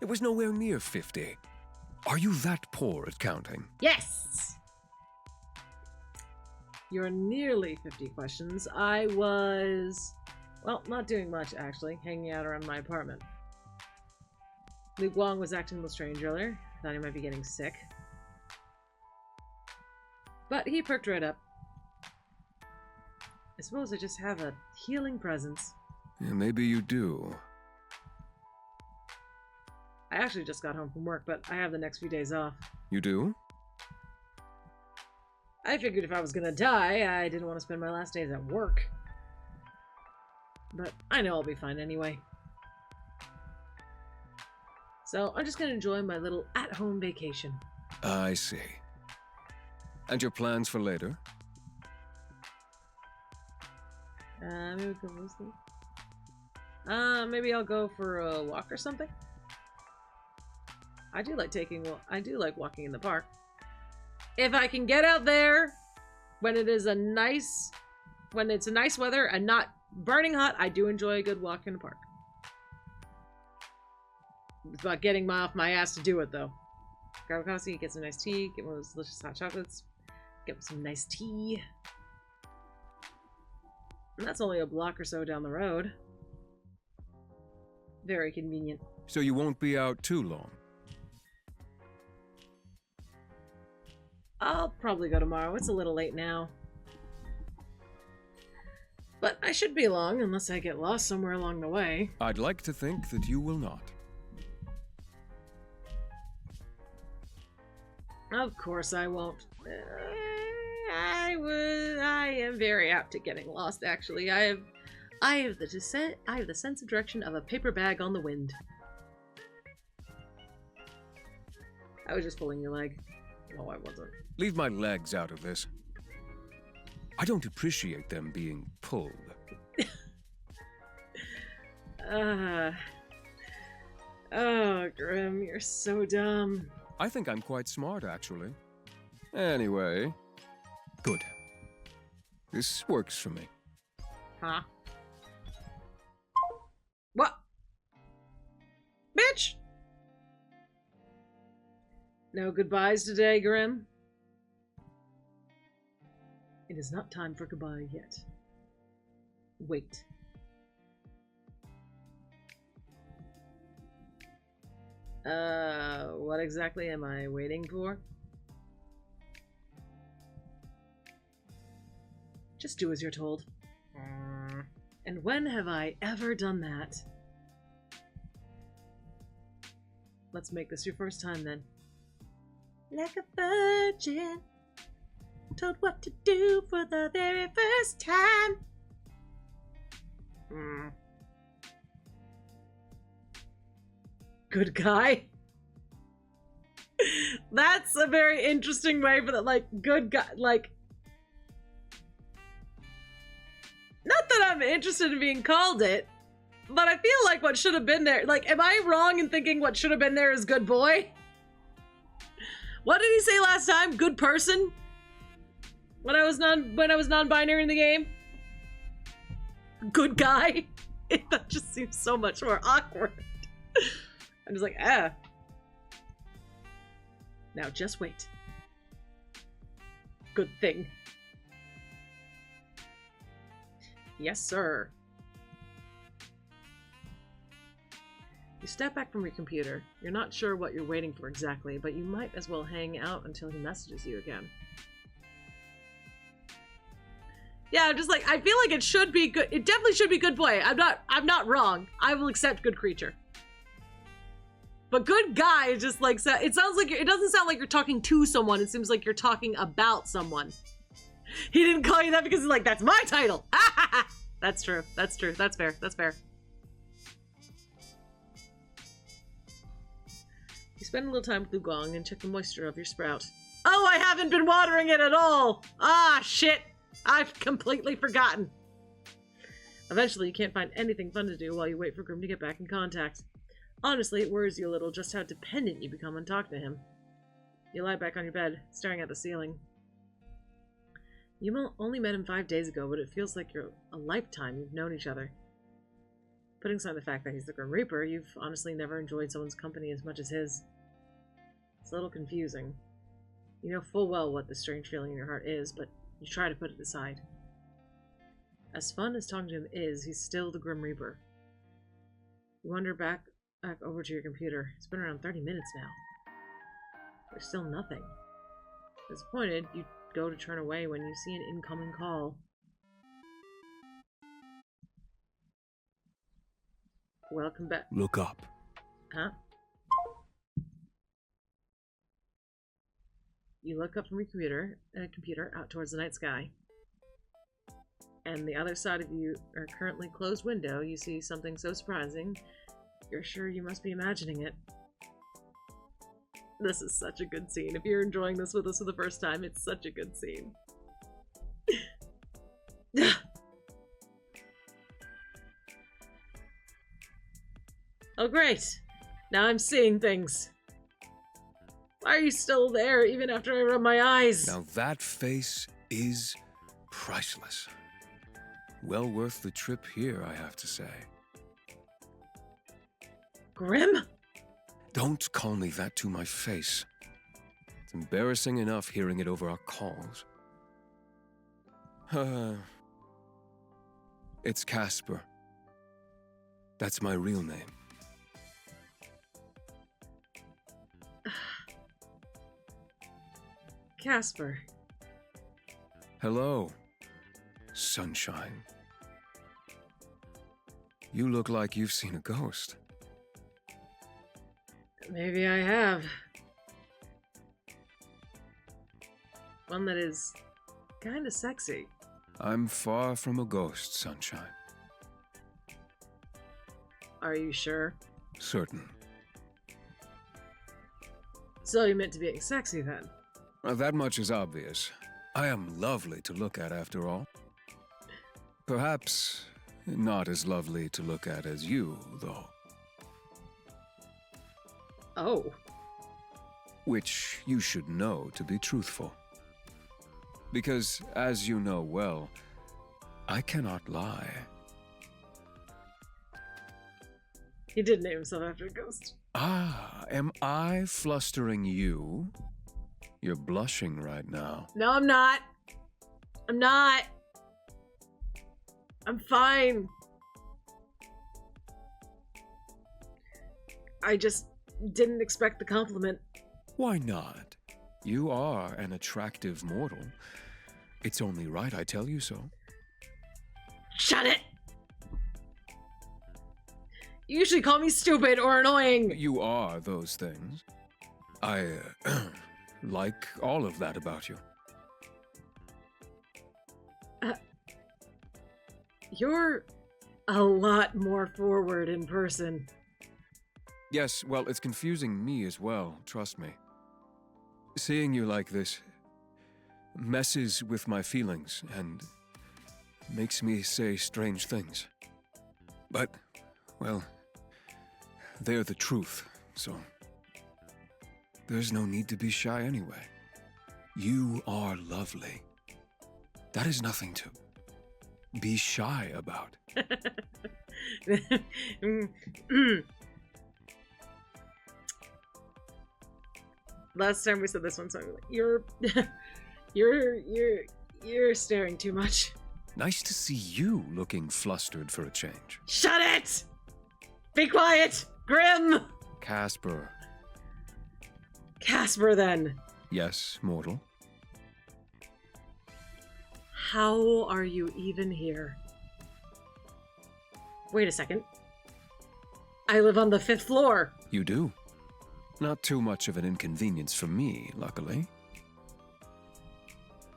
It was nowhere near 50. Are you that poor at counting? Yes! You're nearly 50 questions. I was, well, not doing much, actually. Hanging out around my apartment. Luke Wong was acting a little strange earlier. Thought he might be getting sick. But he perked right up. I suppose I just have a healing presence. Yeah, maybe you do. I actually just got home from work, but I have the next few days off. You do? I figured if I was gonna die, I didn't want to spend my last days at work. But I know I'll be fine anyway. So I'm just gonna enjoy my little at-home vacation. I see. And your plans for later? Maybe we can lose them. Maybe I'll go for a walk or something. I do like walking in the park. If I can get out there when it's nice weather and not burning hot, I do enjoy a good walk in the park. It's about getting off my ass to do it, though. Grab a coffee, get some nice tea, get one of those delicious hot chocolates, get some nice tea. And that's only a block or so down the road. Very convenient. So you won't be out too long? I'll probably go tomorrow. It's a little late now. But I should be along unless I get lost somewhere along the way. I'd like to think that you will not. Of course I won't. I am very apt at getting lost, actually. I have the sense of direction of a paper bag on the wind. I was just pulling your leg. No, I wasn't. Leave my legs out of this. I don't appreciate them being pulled. Oh, Grim, you're so dumb. I think I'm quite smart, actually. Anyway, good. This works for me. Huh? What? Bitch! No goodbyes today, Grim? It is not time for goodbye yet. Wait. What exactly am I waiting for? Just do as you're told. And when have I ever done that? Let's make this your first time then. Like a virgin, told what to do for the very first time. Good guy. That's a very interesting way for that, like, good guy, like... Not that I'm interested in being called it, But I feel like what should have been there, like, am I wrong in thinking what should have been there is good boy? What did he say last time? Good person? When I was non-binary in the game? Good guy? That just seems so much more awkward. I'm just like, ah. Now just wait. Good thing. Yes, sir. You step back from your computer. You're not sure what you're waiting for exactly, but you might as well hang out until he messages you again. Yeah, I'm just like, I feel like it should be good. It definitely should be good boy. I'm not wrong. I will accept good creature. But good guy is just like, it sounds like, it doesn't sound like you're talking to someone. It seems like you're talking about someone. He didn't call you that because he's like, that's my title. That's true. That's true. That's fair. That's fair. You spend a little time with Lugong and check the moisture of your sprout. Oh, I haven't been watering it at all. Ah, shit. I've completely forgotten. Eventually, you can't find anything fun to do while you wait for Grim to get back in contact. Honestly, it worries you a little just how dependent you become on talking to him. You lie back on your bed, staring at the ceiling. You only met him 5 days ago, but it feels like you're a lifetime you've known each other. Putting aside the fact that he's the Grim Reaper, you've honestly never enjoyed someone's company as much as his. It's a little confusing. You know full well what the strange feeling in your heart is, but you try to put it aside. As fun as talking to him is, he's still the Grim Reaper. You wander back over to your computer. It's been around 30 minutes now. There's still nothing. Disappointed, you go to turn away when you see an incoming call. Welcome back. Look up. Huh? You look up from your computer out towards the night sky. And the other side of your currently closed window, you see something so surprising, you're sure you must be imagining it. This is such a good scene. If you're enjoying this with us for the first time, it's such a good scene. Oh great! Now I'm seeing things. Why are you still there even after I rub my eyes? Now that face is priceless. Well worth the trip here, I have to say. Grim? Don't call me that to my face. It's embarrassing enough hearing it over our calls. It's Casper. That's my real name. Casper. Hello, sunshine. You look like you've seen a ghost. Maybe I have. One that is kinda sexy. I'm far from a ghost, sunshine. Are you sure? Certain. So you meant to be sexy then? Well, that much is obvious. I am lovely to look at after all. Perhaps not as lovely to look at as you, though. Oh. Which you should know to be truthful. Because, as you know well, I cannot lie. He did name himself after a ghost. Ah, am I flustering you? You're blushing right now. No, I'm not. I'm not. I'm fine. I just didn't expect the compliment. Why not? You are an attractive mortal. It's only right I tell you so. Shut it! You usually call me stupid or annoying. You are those things. I like all of that about you. You're a lot more forward in person. Yes, well, it's confusing me as well, trust me. Seeing you like this messes with my feelings and makes me say strange things. But Well, they're the truth, so there's no need to be shy anyway. You are lovely. That is nothing to be shy about. Last time we said this one, so I'm like, you're staring too much. Nice to see you looking flustered for a change. Shut it! Be quiet! Grim! Casper. Casper, then. Yes, mortal. How are you even here? Wait a second. I live on the 5th floor. You do. Not too much of an inconvenience for me, luckily.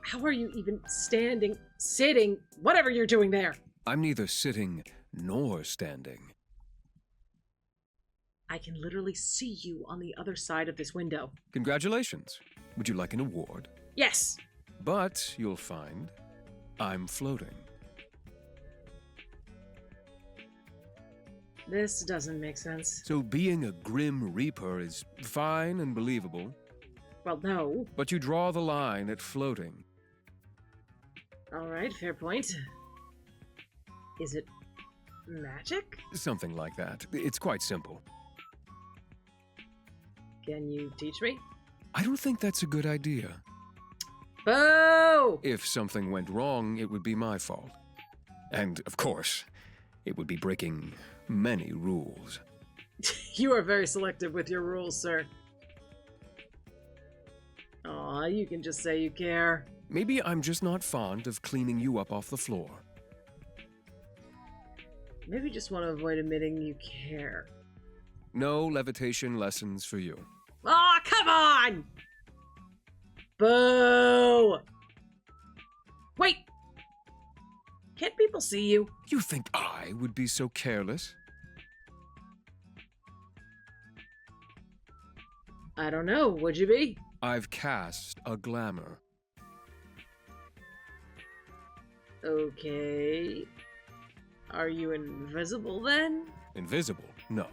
How are you even standing, sitting, whatever you're doing there? I'm neither sitting nor standing. I can literally see you on the other side of this window. Congratulations. Would you like an award? Yes. But you'll find I'm floating. This doesn't make sense. So being a Grim Reaper is fine and believable. Well, no. But you draw the line at floating. All right, fair point. Is it magic? Something like that. It's quite simple. Can you teach me? I don't think that's a good idea. Boo! If something went wrong, it would be my fault. And, of course, it would be breaking many rules. You are very selective with your rules, sir. Aw, you can just say you care. Maybe I'm just not fond of cleaning you up off the floor. Maybe you just want to avoid admitting you care. No levitation lessons for you. Aw, come on! Boo! Wait! Can't people see you? You think I would be so careless? I don't know, would you be? I've cast a glamour. Okay. Are you invisible then? Invisible? No.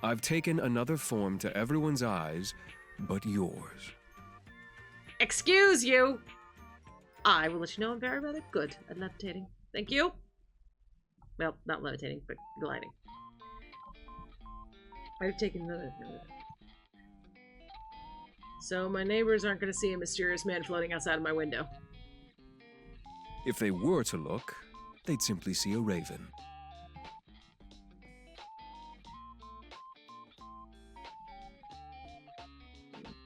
I've taken another form to everyone's eyes but yours. Excuse you! I will let you know I'm very rather good at levitating. Thank you. Well, not levitating, but gliding. I've taken another. So my neighbors aren't going to see a mysterious man floating outside of my window. If they were to look, they'd simply see a raven.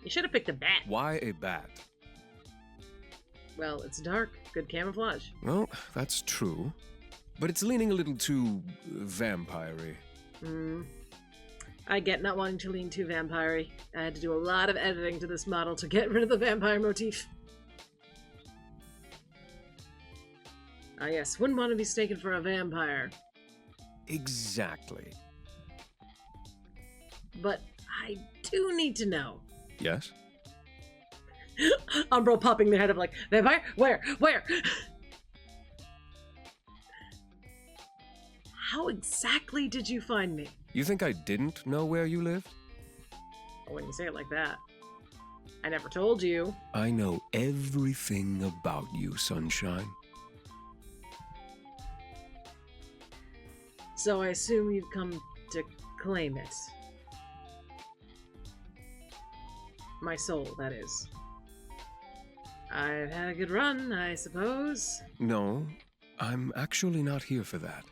You should have picked a bat. Why a bat? Well, it's dark. Good camouflage. Well, that's true. But it's leaning a little too vampire-y. I get not wanting to lean too vampire-y. I had to do a lot of editing to this model to get rid of the vampire motif. Ah yes, wouldn't want to be mistaken for a vampire. Exactly. But I do need to know. Yes? Umbro popping their head up like, vampire? Where? Where? How exactly did you find me? You think I didn't know where you lived? I wouldn't say it like that. I never told you. I know everything about you, Sunshine. So I assume you've come to claim it. My soul, that is. I've had a good run, I suppose. No, I'm actually not here for that.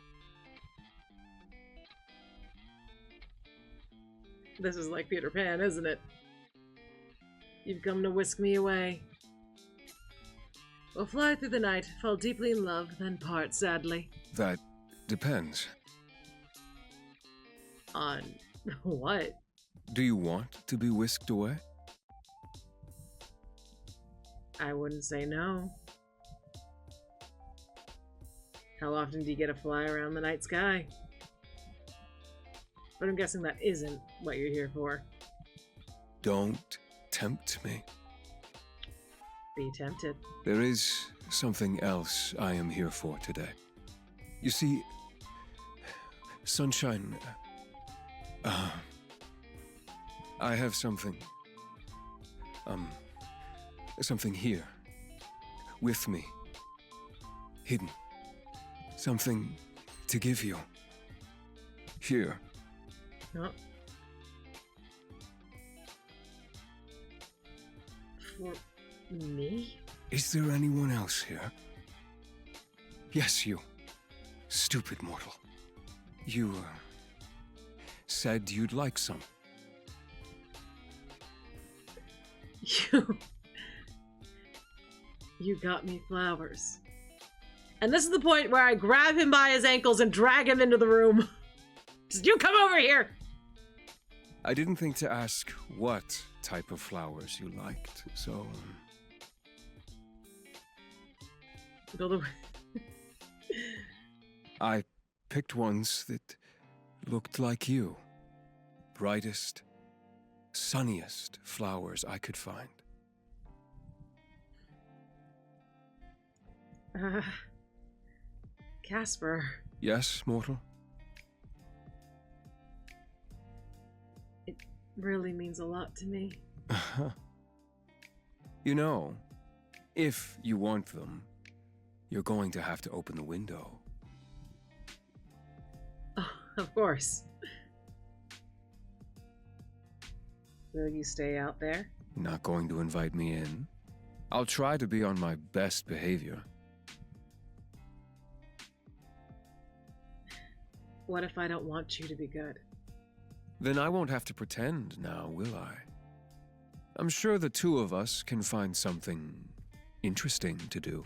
This is like Peter Pan, isn't it? You've come to whisk me away. We'll fly through the night, fall deeply in love, then part sadly. That depends. On what? Do you want to be whisked away? I wouldn't say no. How often do you get to fly around the night sky? But I'm guessing that isn't what you're here for. Don't tempt me. Be tempted. There is something else I am here for today. You see, Sunshine, I have something. Something here. With me. Hidden. Something to give you. Here. Oh. For me? Is there anyone else here? Yes, you. Stupid mortal. You, said you'd like some. You got me flowers. And this is the point where I grab him by his ankles and drag him into the room. Just, you come over here! I didn't think to ask what type of flowers you liked, so... I picked ones that looked like you. Brightest, sunniest flowers I could find. Casper. Yes, mortal? It really means a lot to me. You know, if you want them, you're going to have to open the window. Oh, of course. Will you stay out there? Not going to invite me in? I'll try to be on my best behavior. What if I don't want you to be good? Then I won't have to pretend now, will I? I'm sure the two of us can find something interesting to do.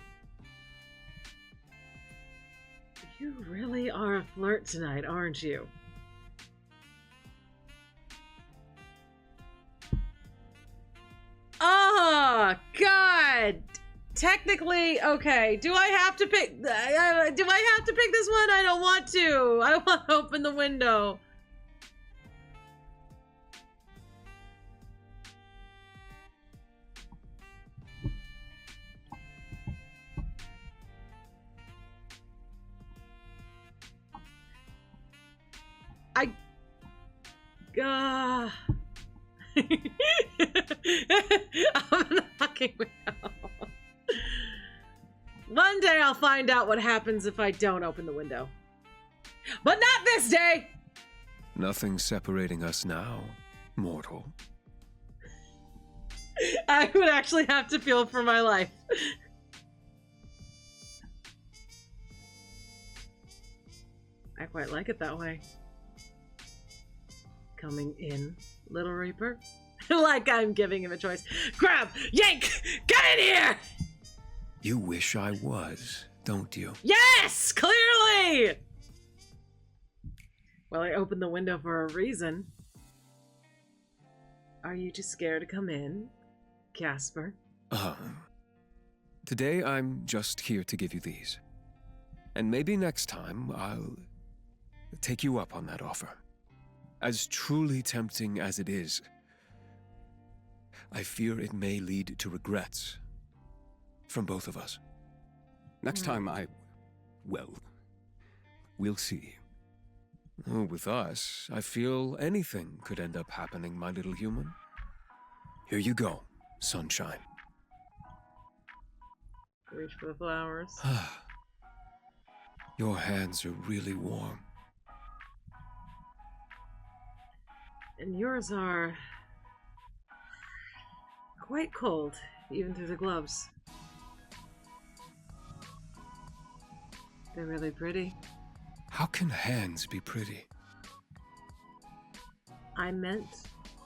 You really are a flirt tonight, aren't you? Oh, God! Technically, okay. Do I have to pick? Do I have to pick this one? I don't want to. I want to open the window. I'm knocking me out. One day I'll find out what happens if I don't open the window. But not this day! Nothing separating us now, mortal. I would actually have to feel for my life. I quite like it that way. Coming in, Little Reaper. Like I'm giving him a choice. Grab! Yank! Get in here! You wish I was, don't you? Yes! Clearly! Well, I opened the window for a reason. Are you too scared to come in, Casper? Today I'm just here to give you these. And maybe next time I'll take you up on that offer. As truly tempting as it is, I fear it may lead to regrets from both of us. Next time well, we'll see. Oh, with us, I feel anything could end up happening, my little human. Here you go, sunshine. Reach for the flowers. Your hands are really warm. And yours are quite cold, even through the gloves. They're really pretty. How can hands be pretty? I meant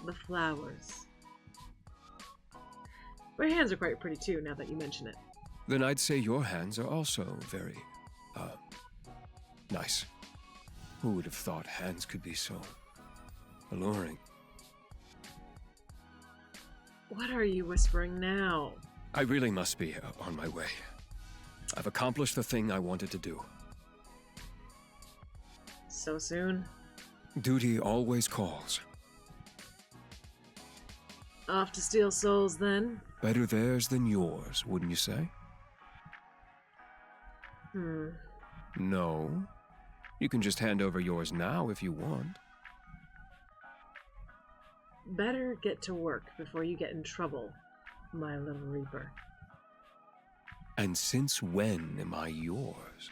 the flowers. My hands are quite pretty too, now that you mention it. Then I'd say your hands are also very, nice. Who would have thought hands could be so alluring? What are you whispering now? I really must be on my way. I've accomplished the thing I wanted to do. So soon? Duty always calls. Off to steal souls, then? Better theirs than yours, wouldn't you say? No. You can just hand over yours now if you want. Better get to work before you get in trouble, my little Reaper. And since when am I yours?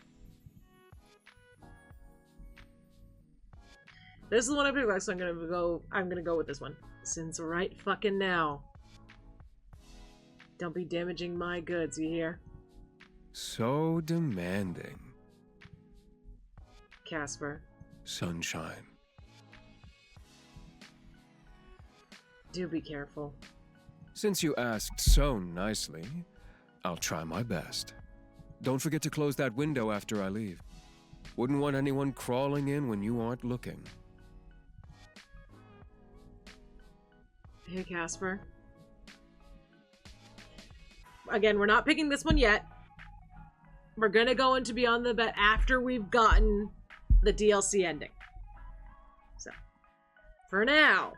This is the one I picked last, so I'm gonna go with this one. Since right fucking now. Don't be damaging my goods, you hear? So demanding. Casper. Sunshine. Do be careful. Since you asked so nicely, I'll try my best. Don't forget to close that window after I leave. Wouldn't want anyone crawling in when you aren't looking. Hey, Casper. Again, we're not picking this one yet. We're gonna go into Beyond the Bet after we've gotten the DLC ending. So, for now,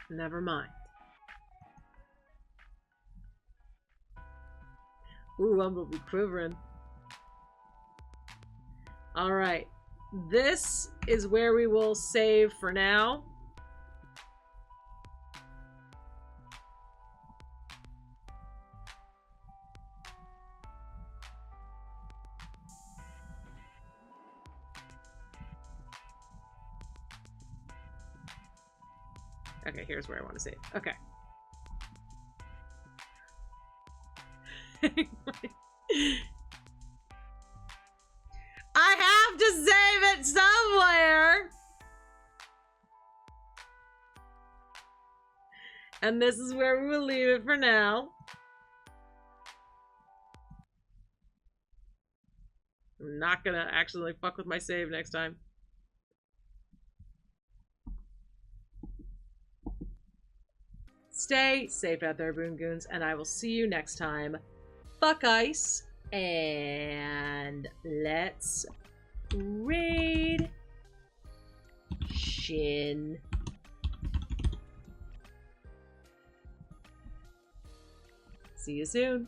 never mind. Ooh, I'm gonna be quivering. Alright. This is where we will save for now. Okay, here's where I want to save. Okay. I have to save it somewhere! And this is where we will leave it for now. I'm not gonna accidentally fuck with my save next time. Stay safe out there, Boon Goons, and I will see you next time. Fuck ice, and let's raid Shin. See you soon.